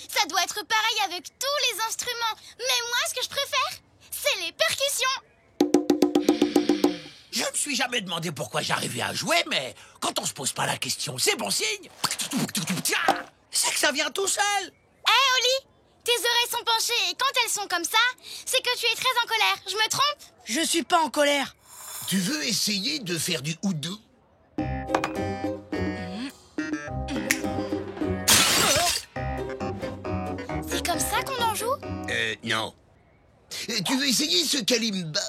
Ça doit être pareil avec tous les instruments. Mais moi, ce que je préfère, c'est les percussions. Je me suis jamais demandé pourquoi j'arrivais à jouer, mais quand on se pose pas la question, c'est bon signe. C'est que ça vient tout seul. Hé, Oli, tes oreilles sont penchées et quand elles sont comme ça, c'est que tu es très en colère. Je me trompe? Je suis pas en colère. Tu veux essayer de faire du oudou? C'est comme ça qu'on en joue? Non. Tu veux essayer ce kalimba?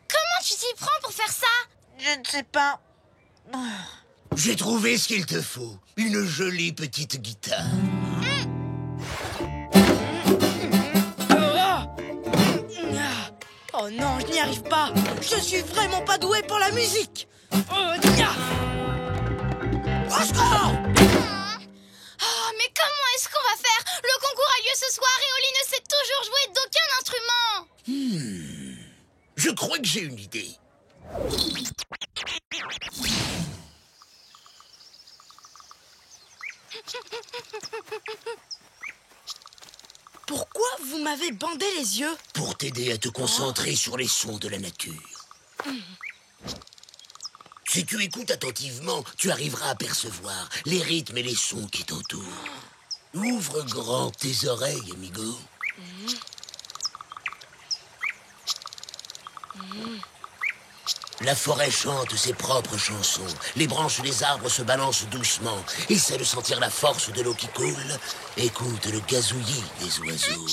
Comment tu t'y prends pour faire ça? Je ne sais pas. J'ai trouvé ce qu'il te faut. Une jolie petite guitare. Oh non, je n'y arrive pas. Je suis vraiment pas doué pour la musique. Au secours! Oh, mais comment est-ce qu'on va faire? Le concours a lieu ce soir et Oli ne sait toujours jouer d'aucun instrument. Je crois que j'ai une idée. Pourquoi vous m'avez bandé les yeux? Pour t'aider à te concentrer sur les sons de la nature. Si tu écoutes attentivement, tu arriveras à percevoir les rythmes et les sons qui t'entourent. Ouvre grand tes oreilles, amigo. La forêt chante ses propres chansons. Les branches des arbres se balancent doucement. Essaie de sentir la force de l'eau qui coule. Écoute le gazouillis des oiseaux.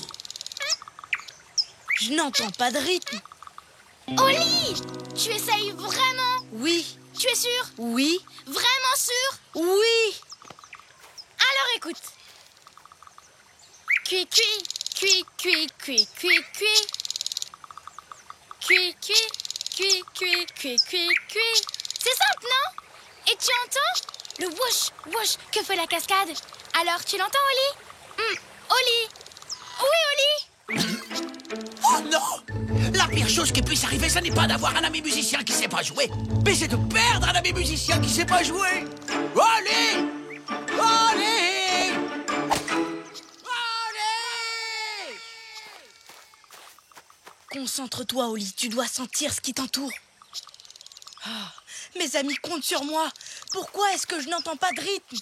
Je n'entends pas de rythme. Oli, tu essayes vraiment? Oui, Tu es sûr? Oui. Vraiment sûr? Oui. Alors écoute. Cuit, cuit, cuit, cuit, cuit, cuit, cuit. Cuit, cuit, cuit, cuit, cuit, cuit, cuit. C'est simple, non? Et tu entends? Le whoosh, whoosh que fait la cascade. Alors tu l'entends, Oli? Oli? Oui, Oli? Oh non! La pire chose qui puisse arriver, ce n'est pas d'avoir un ami musicien qui sait pas jouer, mais c'est de perdre un ami musicien qui sait pas jouer. Allez! Allez! Allez! Concentre-toi, Oli, tu dois sentir ce qui t'entoure. Ah, mes amis comptent sur moi. Pourquoi est-ce que je n'entends pas de rythme?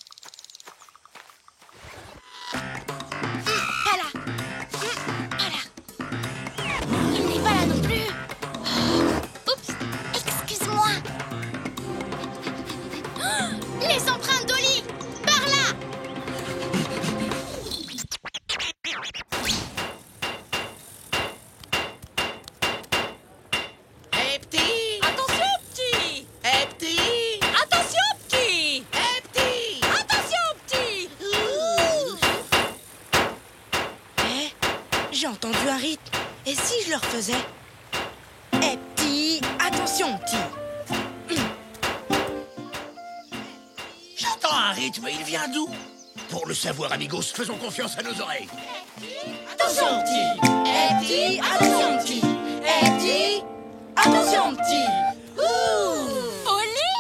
Pas là. Pas là. Il n'est pas là non plus. Oups, excuse-moi. Les empreintes d'Oli, par là. Hé, petit! Attention, petit! Hé, petit! Attention, petit! Hé, petit! Attention, petit! J'ai entendu un rythme. Et si je le refaisais? Eh petit, attention petit. J'entends un rythme, il vient d'où? Pour le savoir, amigos, faisons confiance à nos oreilles. Attention petit. Eh petit, attention petit. Eh petit, attention petit. Oli?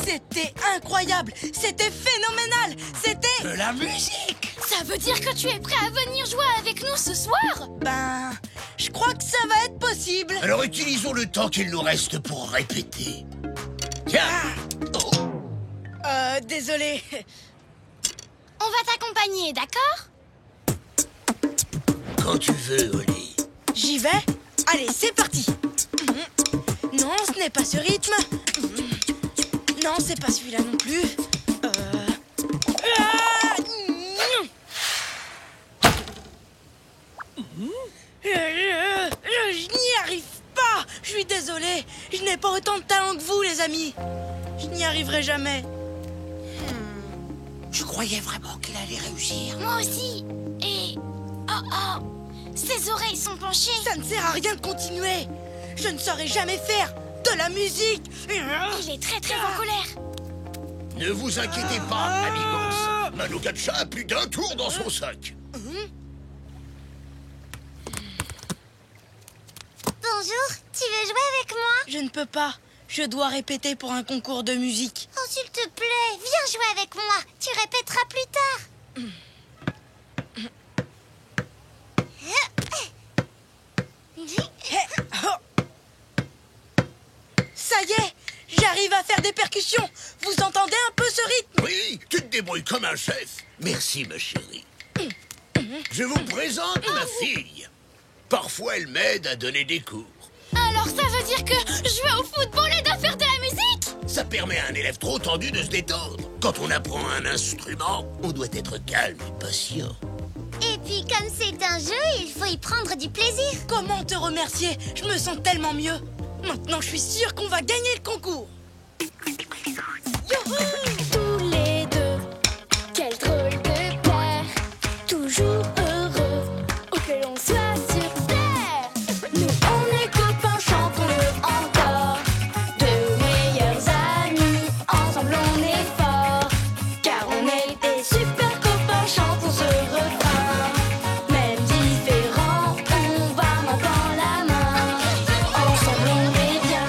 C'était incroyable. C'était phénoménal. C'était... De la musique! Ça veut dire que tu es prêt à venir jouer avec nous ce soir? Ben, je crois que ça va être possible. Alors utilisons le temps qu'il nous reste pour répéter. Tiens! Oh. Désolé. On va t'accompagner, d'accord? Quand tu veux, Oli. J'y vais? Allez, c'est parti. Non, ce n'est pas ce rythme. Non, c'est pas celui-là non plus. Je n'y arrive pas. Je suis désolé. Je n'ai pas autant de talent que vous, les amis. Je n'y arriverai jamais. Je croyais vraiment qu'il allait réussir. Moi aussi. Et... Oh, ses oreilles sont penchées. Ça ne sert à rien de continuer. Je ne saurais jamais faire de la musique. Il est très très en colère. Ne vous inquiétez pas, amigos. Mano Gacha a plus d'un tour dans son sac. Bonjour, tu veux jouer avec moi? Je ne peux pas. Je dois répéter pour un concours de musique. Oh, s'il te plaît, viens jouer avec moi. Tu répéteras plus tard. Ça y est, j'arrive à faire des percussions. Vous entendez un peu ce rythme? Oui, tu te débrouilles comme un chef. Merci, ma chérie. Je vous présente ma fille. Parfois, elle m'aide à donner des cours. Alors ça veut dire que jouer au football aide à faire de la musique? Ça permet à un élève trop tendu de se détendre. Quand on apprend un instrument, on doit être calme et patient. Et puis comme c'est un jeu, il faut y prendre du plaisir. Comment te remercier? Je me sens tellement mieux. Maintenant, je suis sûre qu'on va gagner le concours. Youhou! Tous les deux, quel drôle de paire. Toujours heureux, où que l'on soit sur terre. Nous, on est copains, chantons-le encore. Deux meilleurs amis, ensemble on est forts. Car on est des super copains, chantons ce refrain. Même différents, on va main dans la main. Ensemble on est bien.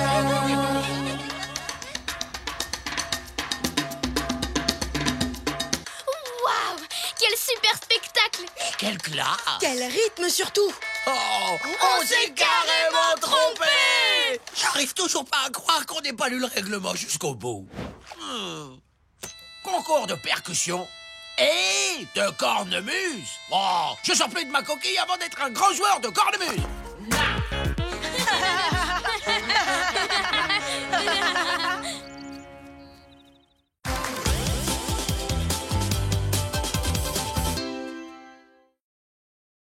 Waouh, quel super spectacle! Quelle classe! Quel rythme surtout! Oh, on s'est carrément trompé! J'arrive toujours pas à croire qu'on n'ait pas lu le règlement jusqu'au bout. Concours de percussion et de cornemuse. Oh, je sors plus de ma coquille avant d'être un grand joueur de cornemuse.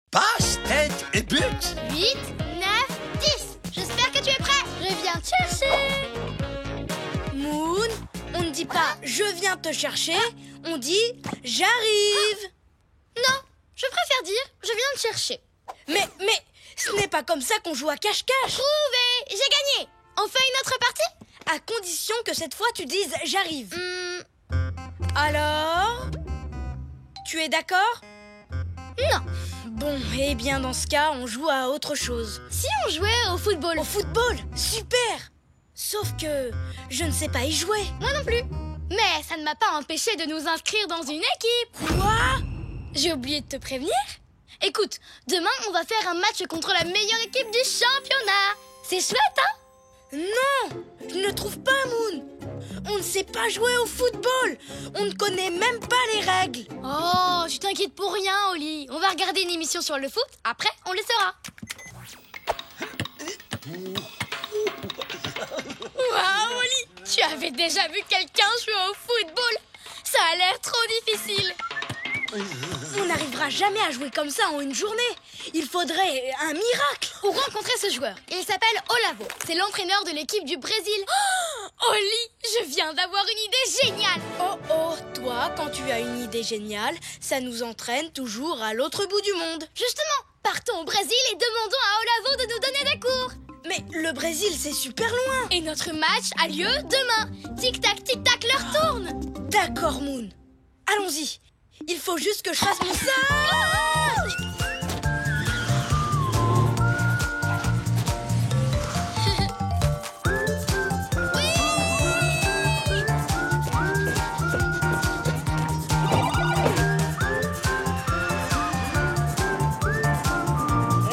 Passe, tête et but. 8, 9, 10. J'espère que tu es prêt. Je viens te chercher. je viens te chercher, on dit j'arrive. Non, je préfère dire je viens te chercher. Mais ce n'est pas comme ça qu'on joue à cache-cache. Trouvé, j'ai gagné. On fait une autre partie? À condition que cette fois tu dises j'arrive. Alors, tu es d'accord? Non. Bon, eh bien dans ce cas, on joue à autre chose. Si on jouait au football? Au football? Super! Sauf que je ne sais pas y jouer. Moi non plus. Mais ça ne m'a pas empêché de nous inscrire dans une équipe. Quoi? J'ai oublié de te prévenir. Écoute, demain on va faire un match contre la meilleure équipe du championnat. C'est chouette, hein? Non, je ne trouve pas, Moon. On ne sait pas jouer au football. On ne connaît même pas les règles. Oh, tu t'inquiètes pour rien, Oli. On va regarder une émission sur le foot. Après, on le saura. Waouh, Oli, tu avais déjà vu quelqu'un jouer au football? Ça a l'air trop difficile. On n'arrivera jamais à jouer comme ça en une journée. Il faudrait un miracle. Pour rencontrer ce joueur, il s'appelle Olavo. C'est l'entraîneur de l'équipe du Brésil. Oh, Oli, je viens d'avoir une idée géniale. Oh, toi, quand tu as une idée géniale, ça nous entraîne toujours à l'autre bout du monde. Justement, partons au Brésil et demandons à Olavo de nous donner des cours. Mais le Brésil, c'est super loin. Et notre match a lieu demain. Tic-tac, l'heure tourne. D'accord, Moon. Allons-y. Il faut juste que je fasse mon sac.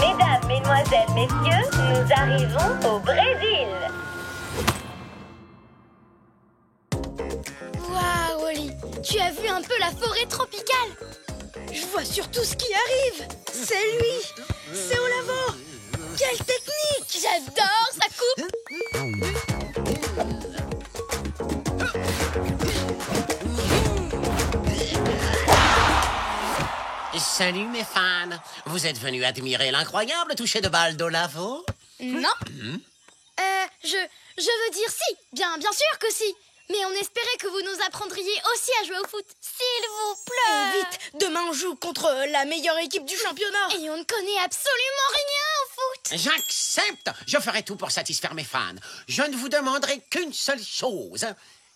Mesdames, mesdemoiselles, messieurs, nous arrivons au Brésil. Waouh, Oli, tu as vu un peu la forêt tropicale? Je vois surtout ce qui arrive. C'est lui. C'est Olavo. Quelle technique! J'adore, ça coupe. Salut mes fans. Vous êtes venus admirer l'incroyable toucher de balle d'Olavo? Non. Je veux dire si. Bien sûr que si. Mais on espérait que vous nous apprendriez aussi à jouer au foot. S'il vous plaît. Et vite, demain on joue contre la meilleure équipe du championnat. Et on ne connaît absolument rien au foot. J'accepte. Je ferai tout pour satisfaire mes fans. Je ne vous demanderai qu'une seule chose.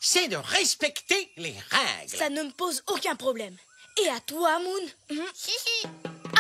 C'est de respecter les règles. Ça ne me pose aucun problème. Et à toi, Moon?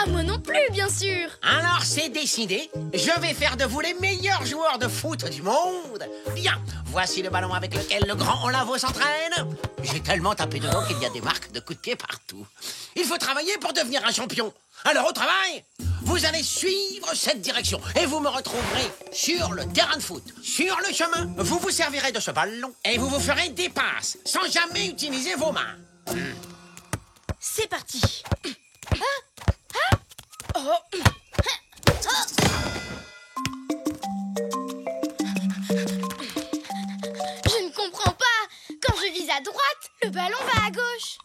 À moi non plus, bien sûr. Alors c'est décidé. Je vais faire de vous les meilleurs joueurs de foot du monde. Bien, voici le ballon avec lequel le grand Olavo s'entraîne. J'ai tellement tapé dedans qu'il y a des marques de coups de pied partout. Il faut travailler pour devenir un champion. Alors au travail, vous allez suivre cette direction et vous me retrouverez sur le terrain de foot. Sur le chemin, vous vous servirez de ce ballon et vous vous ferez des passes sans jamais utiliser vos mains. C'est parti. Je ne comprends pas. Quand je vise à droite, le ballon va à gauche.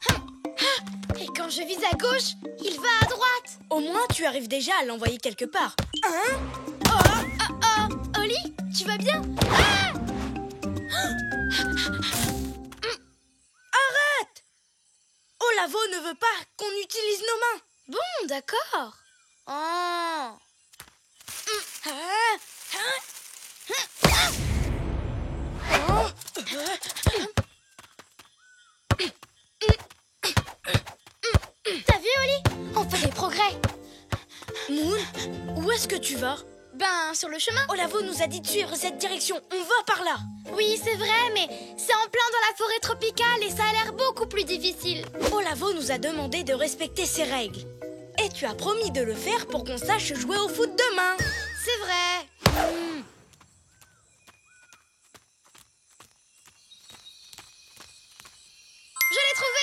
Et quand je vise à gauche, il va à droite. Au moins, tu arrives déjà à l'envoyer quelque part. Oli, tu vas bien? Arrête! Olavo ne veut pas qu'on utilise nos mains. Bon, d'accord. Oh. T'as vu, Oli? On fait des progrès. Moon, où est-ce que tu vas? Ben, sur le chemin. Olavo nous a dit de suivre cette direction. On va par là. Oui, c'est vrai, mais c'est en plein dans la forêt tropicale et ça a l'air beaucoup plus difficile. Olavo nous a demandé de respecter ses règles. Et tu as promis de le faire pour qu'on sache jouer au foot demain. C'est vrai. Je l'ai trouvé.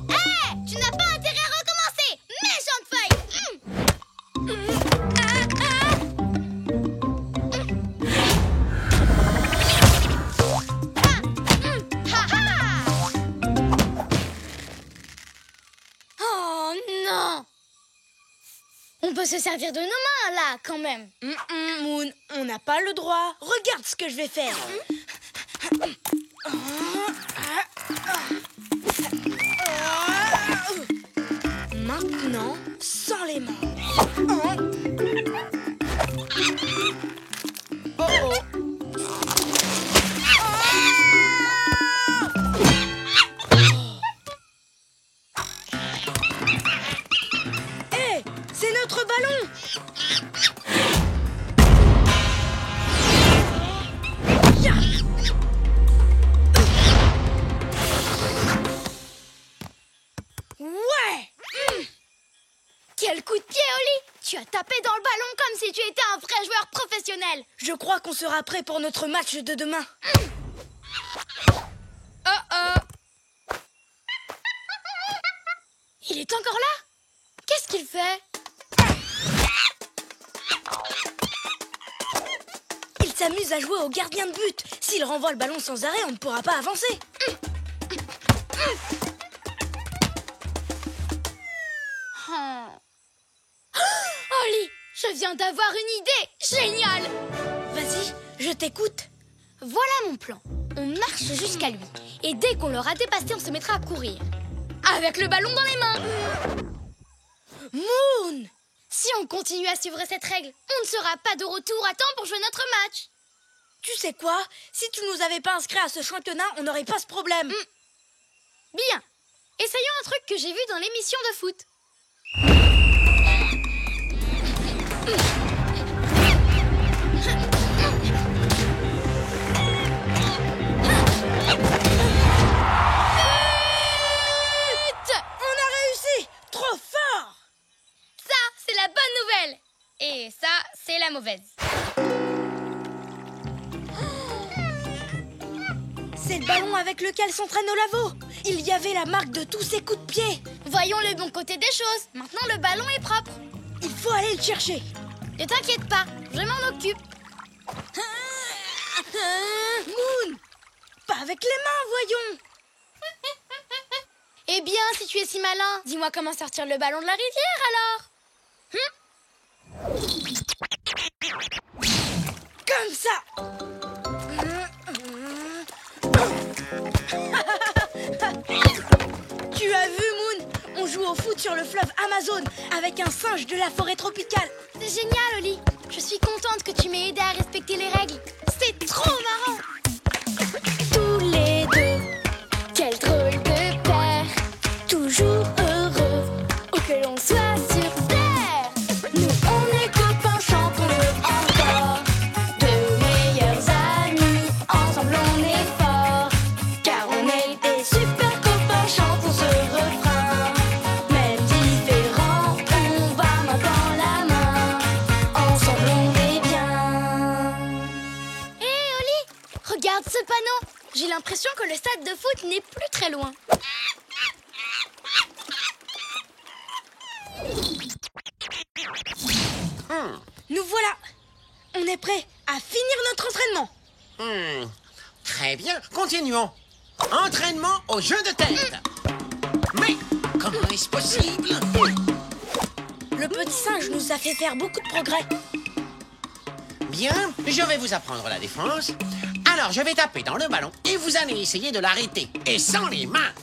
Hé, tu n'as pas intérêt à recommencer, méchante feuille. Oh non! On peut se servir de nos mains là, quand même. Moon, on n'a pas le droit. Regarde ce que je vais faire. vas taper dans le ballon comme si tu étais un vrai joueur professionnel. Je crois qu'on sera prêt pour notre match de demain. Il est encore là? Qu'est-ce qu'il fait? Il s'amuse à jouer au gardien de but. S'il renvoie le ballon sans arrêt, on ne pourra pas avancer. Oli, je viens d'avoir une idée géniale. Vas-y, je t'écoute. Voilà mon plan. On marche jusqu'à lui. Et dès qu'on l'aura dépassé, on se mettra à courir. Avec le ballon dans les mains. Moon! Si on continue à suivre cette règle, on ne sera pas de retour à temps pour jouer notre match. Tu sais quoi? Si tu nous avais pas inscrits à ce championnat, on n'aurait pas ce problème. Bien. Essayons un truc que j'ai vu dans l'émission de foot. On a réussi! Trop fort! Ça, c'est la bonne nouvelle. Et ça, c'est la mauvaise. C'est le ballon avec lequel s'entraîne Olavo. Il y avait la marque de tous ses coups de pied. Voyons le bon côté des choses. Maintenant, le ballon est propre. Il faut aller le chercher. Ne t'inquiète pas, je m'en occupe. Moon! Pas avec les mains, voyons. Eh bien, si tu es si malin, dis-moi comment sortir le ballon de la rivière, alors. Comme ça. Tu as vu, Moon? On joue au foot sur le fleuve Amazon avec un singe de la forêt tropicale. C'est génial, Oli. Je suis contente que tu m'aies aidé à respecter les règles. C'est trop marrant. Tous les deux, quel drôle de paire. Toujours heureux, où que l'on soit sur terre. Nous, on est copains, chantons-le encore. Deux meilleurs amis, ensemble on est forts. Car on est des super copains, chantons ce refrain. Même différents, on va main dans la main. Ensemble on est bien. Hé, Oli, regarde ce panneau. J'ai l'impression que le stade de foot n'est plus très loin. Nous voilà. On est prêt à finir notre entraînement. Très bien, continuons. Entraînement au jeu de tête. Mais comment est-ce possible? Le petit singe nous a fait faire beaucoup de progrès. Bien, je vais vous apprendre la défense. Alors, je vais taper dans le ballon et vous allez essayer de l'arrêter. Et sans les mains.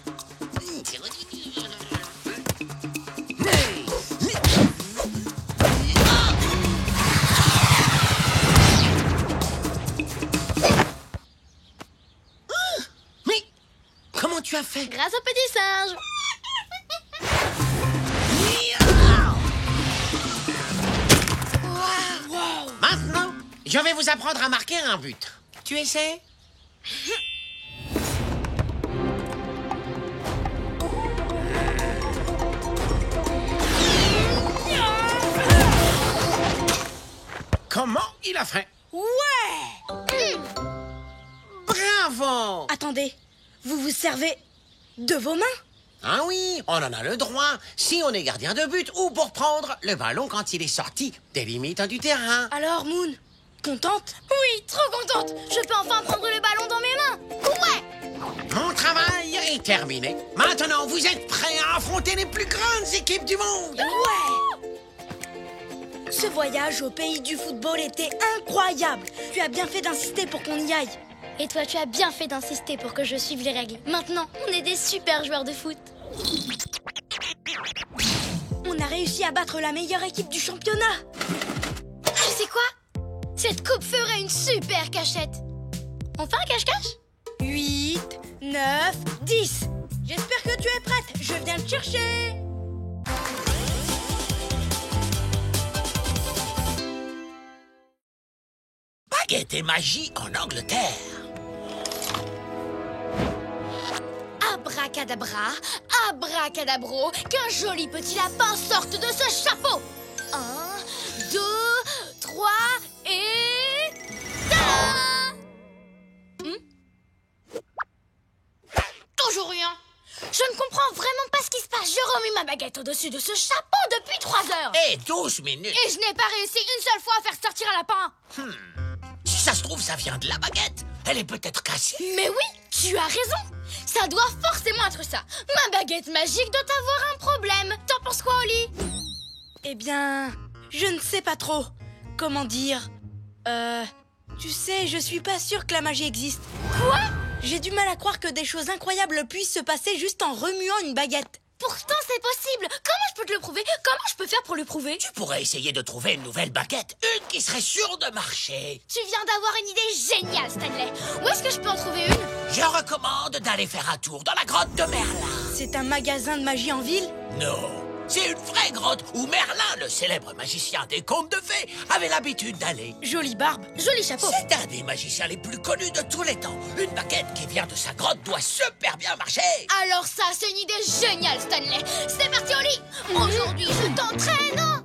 Mais comment tu as fait? Grâce au petit singe. Maintenant, je vais vous apprendre à marquer un but. Tu essaies? Comment il a fait? Ouais! Bravo! Attendez, vous vous servez de vos mains? Ah oui, on en a le droit si on est gardien de but ou pour prendre le ballon quand il est sorti des limites du terrain. Alors, Moon, contente? Oui, trop contente. Je peux enfin prendre le ballon dans mes mains. Ouais! Mon travail est terminé. Maintenant, vous êtes prêts à affronter les plus grandes équipes du monde? Ouais! Ce voyage au pays du football était incroyable. Tu as bien fait d'insister pour qu'on y aille. Et toi, tu as bien fait d'insister pour que je suive les règles. Maintenant, on est des super joueurs de foot. On a réussi à battre la meilleure équipe du championnat. Tu sais quoi? Cette coupe ferait une super cachette. On fait un cache-cache? 8, 9, 10. J'espère que tu es prête. Je viens te chercher. Baguette et magie en Angleterre. Abracadabra, abracadabro, qu'un joli petit lapin sorte de ce chapeau. 1, 2, 3 et... Tada! Toujours rien. Je ne comprends vraiment pas ce qui se passe. Je remue ma baguette au-dessus de ce chapeau depuis 3 heures. Et 12 minutes. Et je n'ai pas réussi une seule fois à faire sortir un lapin. Si ça se trouve, ça vient de la baguette. Elle est peut-être cassée. Mais oui, tu as raison. Ça doit forcément être ça. Ma baguette magique doit avoir un problème. T'en penses quoi, Oli? Eh bien, je ne sais pas trop. Comment dire? Tu sais, je suis pas sûre que la magie existe. Quoi? J'ai du mal à croire que des choses incroyables puissent se passer juste en remuant une baguette. Pourtant, c'est possible. Comment je peux te le prouver? Comment je peux faire pour le prouver? Tu pourrais essayer de trouver une nouvelle baguette. Une qui serait sûre de marcher. Tu viens d'avoir une idée géniale, Stanley. Où est-ce que je peux en trouver une? Je recommande d'aller faire un tour dans la grotte de Merlin. C'est un magasin de magie en ville? Non, c'est une vraie grotte où Merlin, le célèbre magicien des contes de fées, avait l'habitude d'aller. Jolie barbe, joli chapeau. C'est un des magiciens les plus connus de tous les temps. Une baguette qui vient de sa grotte doit super bien marcher. Alors ça, c'est une idée géniale, Stanley. C'est parti, Oli. Aujourd'hui, je t'entraîne.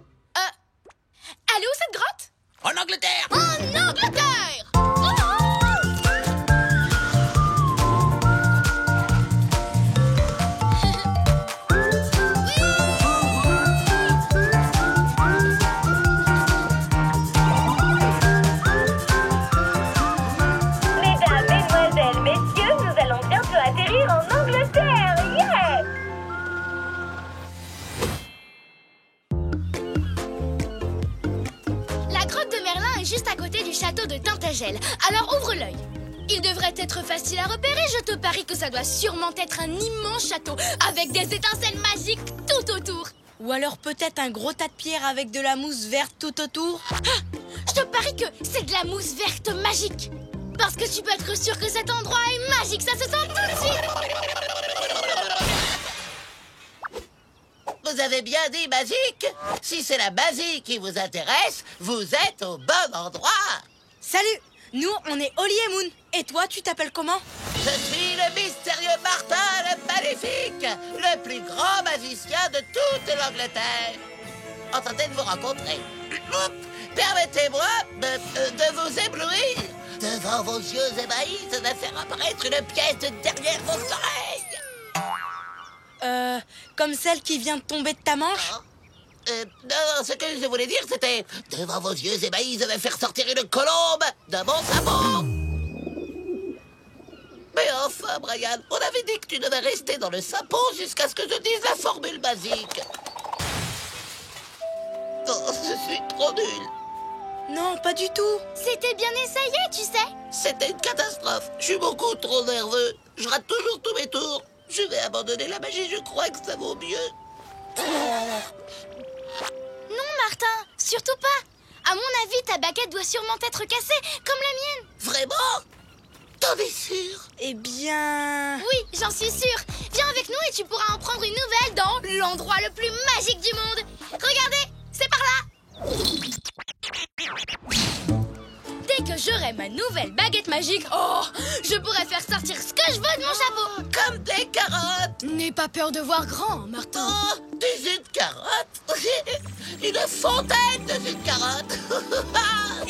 Elle est où cette grotte? En Angleterre. En Angleterre. Mesdames, mesdemoiselles, messieurs, nous allons bientôt atterrir en Angleterre. Yeah! La grotte de Merlin est juste à côté du château de Tintagel. Alors ouvre l'œil. Il devrait être facile à repérer. Je te parie que ça doit sûrement être un immense château avec des étincelles magiques tout autour. Ou alors peut-être un gros tas de pierres avec de la mousse verte tout autour. Ah, je te parie que c'est de la mousse verte magique. Parce que tu peux être sûr que cet endroit est magique. Ça se sent tout de suite. Vous avez bien dit magique. Si c'est la magie qui vous intéresse, vous êtes au bon endroit. Salut, nous on est Oli et Moon. Et toi, tu t'appelles comment? Je suis le mystérieux Martin le Maléfique, le plus grand magicien de toute l'Angleterre. Enchanté de vous rencontrer. Permettez-moi de vous éblouir. Devant vos yeux ébahis, de faire apparaître une pièce de derrière vos oreilles. Comme celle qui vient de tomber de ta manche? Non, ce que je voulais dire, c'était devant vos yeux ébahis, de faire sortir une colombe de mon sabot. Mais enfin, Brian, on avait dit que tu devais rester dans le sapin jusqu'à ce que je dise la formule basique. Oh, je suis trop nul. Non, pas du tout. C'était bien essayé, tu sais. C'était une catastrophe. Je suis beaucoup trop nerveux. Je rate toujours tous mes tours. Je vais abandonner la magie, je crois que ça vaut mieux. Non, Martin, surtout pas. À mon avis, ta baguette doit sûrement être cassée, comme la mienne. Vraiment? T'en es sûr? Eh bien... Oui, j'en suis sûre. Viens avec nous et tu pourras en prendre une nouvelle dans l'endroit le plus magique du monde. Regardez, c'est par là. Dès que j'aurai ma nouvelle baguette magique, je pourrai faire sortir ce que je veux de mon chapeau. Comme des carottes. N'aie pas peur de voir grand, Martin. Oh, des jus de carottes. Une fontaine de jus de carottes.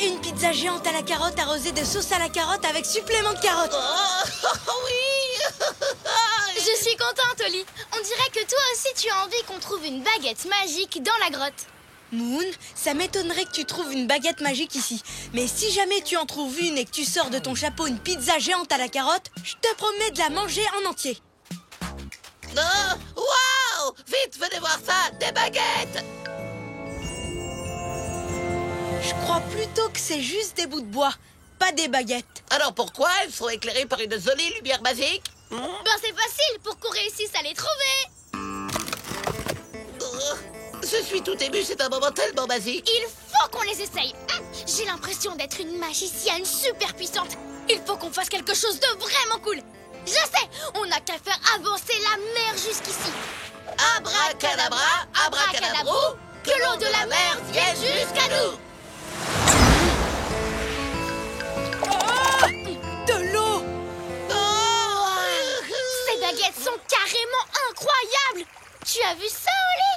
Une pizza géante à la carotte arrosée de sauce à la carotte avec supplément de carotte. Oh, oui. Je suis contente, Oli. On dirait que toi aussi tu as envie qu'on trouve une baguette magique dans la grotte. Moon, ça m'étonnerait que tu trouves une baguette magique ici. Mais si jamais tu en trouves une et que tu sors de ton chapeau une pizza géante à la carotte, je te promets de la manger en entier. Non. Waouh! Vite, venez voir ça, des baguettes. Je crois plutôt que c'est juste des bouts de bois, pas des baguettes. Alors pourquoi elles sont éclairées par une jolie lumière magique? Ben c'est facile, pour qu'on réussisse à les trouver. Je suis tout ému, c'est un moment tellement magique. Il faut qu'on les essaye. J'ai l'impression d'être une magicienne super puissante. Il faut qu'on fasse quelque chose de vraiment cool. Je sais, on n'a qu'à faire avancer la mer jusqu'ici. Abracadabra, abracadabrou, que l'eau de la mer vienne jusqu'à nous. De l'eau! Ces baguettes sont carrément incroyables. Tu as vu ça, Oli?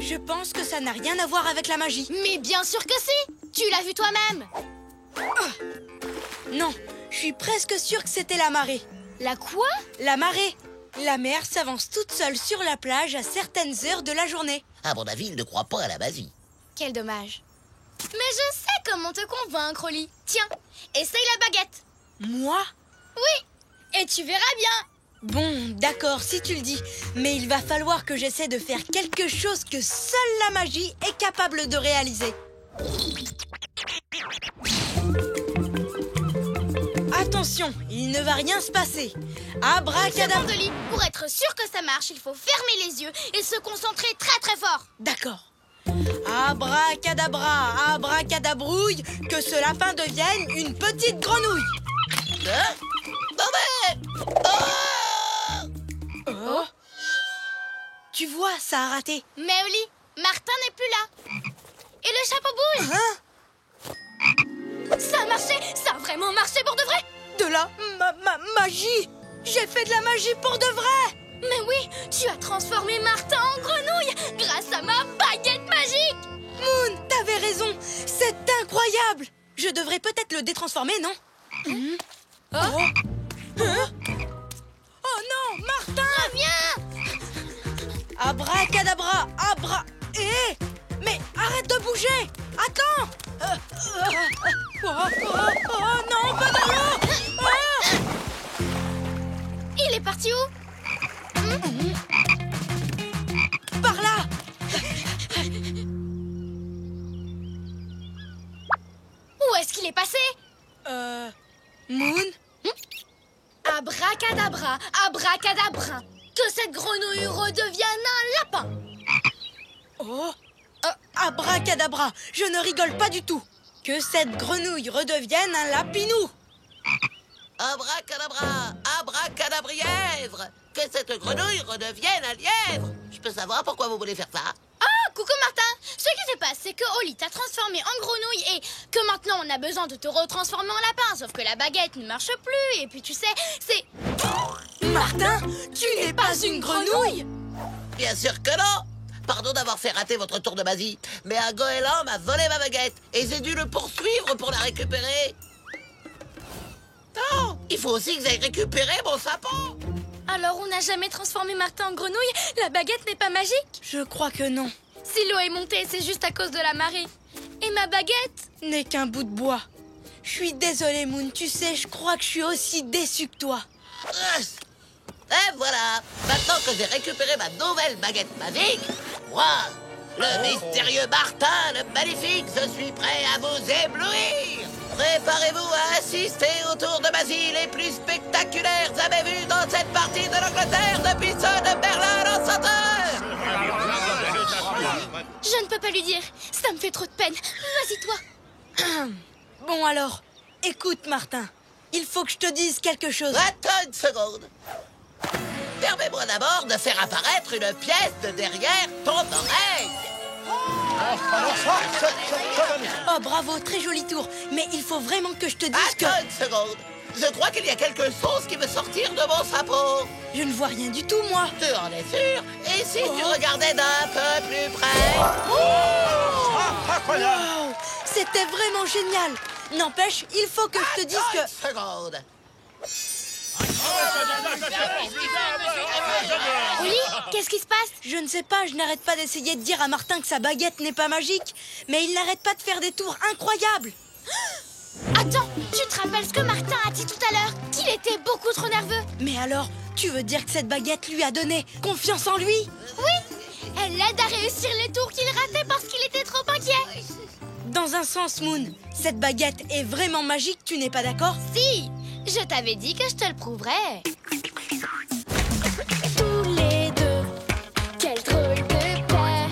Je pense que ça n'a rien à voir avec la magie. Mais bien sûr que si! Tu l'as vu toi-même! Non, je suis presque sûre que c'était la marée. La quoi? La marée. La mer s'avance toute seule sur la plage à certaines heures de la journée. À mon avis, il ne croit pas à la magie. Quel dommage. Mais je sais comment te convaincre, Oli. Tiens, essaye la baguette. Moi? Oui, et tu verras bien. Bon, d'accord, si tu le dis. Mais il va falloir que j'essaie de faire quelque chose que seule la magie est capable de réaliser. Attention, il ne va rien se passer. Abracadabra. Oli, pour être sûr que ça marche, il faut fermer les yeux et se concentrer très très fort. D'accord. Abracadabra, abracadabrouille, que ce lapin devienne une petite grenouille. Hein? Non mais... Oh. Tu vois, ça a raté. Mais Oli, Martin n'est plus là. Et le chapeau bouge. Ça a marché, ça a vraiment marché pour de vrai. De la magie. J'ai fait de la magie pour de vrai. Mais oui, tu as transformé Martin en grenouille grâce à ma baguette magique. Moon, t'avais raison, c'est incroyable. Je devrais peut-être le détransformer, non? Oh non, Martin! Reviens! Abracadabra, mais arrête de bouger! Attends! Oh non, pas dans l'eau! Il est parti où? Par là! Où est-ce qu'il est passé? Moon? Abracadabra, abracadabra, que cette grenouille redevienne un lapin. Oh, abracadabra, je ne rigole pas du tout. Que cette grenouille redevienne un lapinou. Abracadabra, abracadabrièvre, que cette grenouille redevienne un lièvre. Je peux savoir pourquoi vous voulez faire ça? Ah, coucou Martin. Ce qui se passe, c'est que Oli t'a transformé en grenouille et que maintenant on a besoin de te retransformer en lapin. Sauf que la baguette ne marche plus et puis tu sais, c'est... Martin, tu n'es pas une grenouille? Bien sûr que non. Pardon d'avoir fait rater votre tour de magie, mais un goéland m'a volé ma baguette et j'ai dû le poursuivre pour la récupérer. Non, il faut aussi que j'aille récupérer mon sapin. Alors on n'a jamais transformé Martin en grenouille? La baguette n'est pas magique? Je crois que non. Si l'eau est montée, c'est juste à cause de la marée. Et ma baguette? N'est qu'un bout de bois. Je suis désolée, Moon, tu sais, je crois que je suis aussi déçue que toi. Et voilà, maintenant que j'ai récupéré ma nouvelle baguette magique, moi, le mystérieux Martin, le maléfique, je suis prêt à vous éblouir. Préparez-vous à assister au tour de magie les plus spectaculaires jamais vus dans cette partie de l'Angleterre depuis ceux de Berlin l'Enchanteur. Je ne peux pas lui dire, ça me fait trop de peine. Vas-y toi. Bon alors, écoute Martin, il faut que je te dise quelque chose. Attends une seconde. Permets-moi d'abord de faire apparaître une pièce de derrière ton oreille. Oh bravo, très joli tour. Mais il faut vraiment que je te dise que... Attends une seconde. Je crois qu'il y a quelque chose qui veut sortir de mon sapin. Je ne vois rien du tout, moi. Tu en es sûr? Et si tu regardais d'un peu plus près? Wow, c'était vraiment génial. N'empêche, il faut que je te dise que... Une seconde. Oui, qu'est-ce qui se passe? Je ne sais pas, je n'arrête pas d'essayer de dire à Martin que sa baguette n'est pas magique. Mais il n'arrête pas de faire des tours incroyables. Attends, tu te rappelles ce que Martin a dit tout à l'heure? Qu'il était beaucoup trop nerveux. Mais alors, tu veux dire que cette baguette lui a donné confiance en lui? Oui, elle l'aide à réussir les tours qu'il ratait parce qu'il était trop inquiet. Dans un sens, Moon, cette baguette est vraiment magique, tu n'es pas d'accord? Si, je t'avais dit que je te le prouverais. Tous les deux, quel drôle de paire,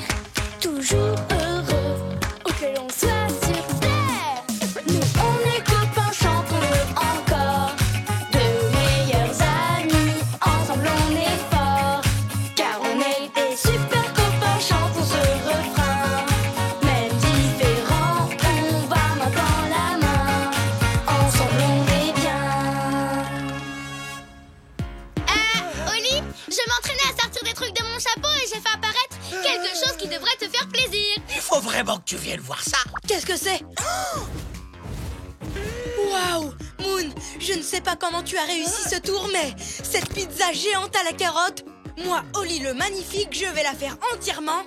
toujours heureux, où que l'on soit sur terre. Nous on est copains, chantons-le encore, de meilleurs amis, ensemble on est forts, car on est des super copains, chantons ce refrain. Même différents, on va main dans la main, ensemble on est bien. Oli, je m'entraînais à sortir des trucs de mon chapeau et j'ai fait apparaître quelque chose qui devrait te faut vraiment que tu viennes voir ça. Qu'est-ce que c'est? Waouh! Moon, je ne sais pas comment tu as réussi ce tour, mais cette pizza géante à la carotte, moi, Oli le magnifique, je vais la faire entièrement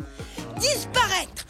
disparaître.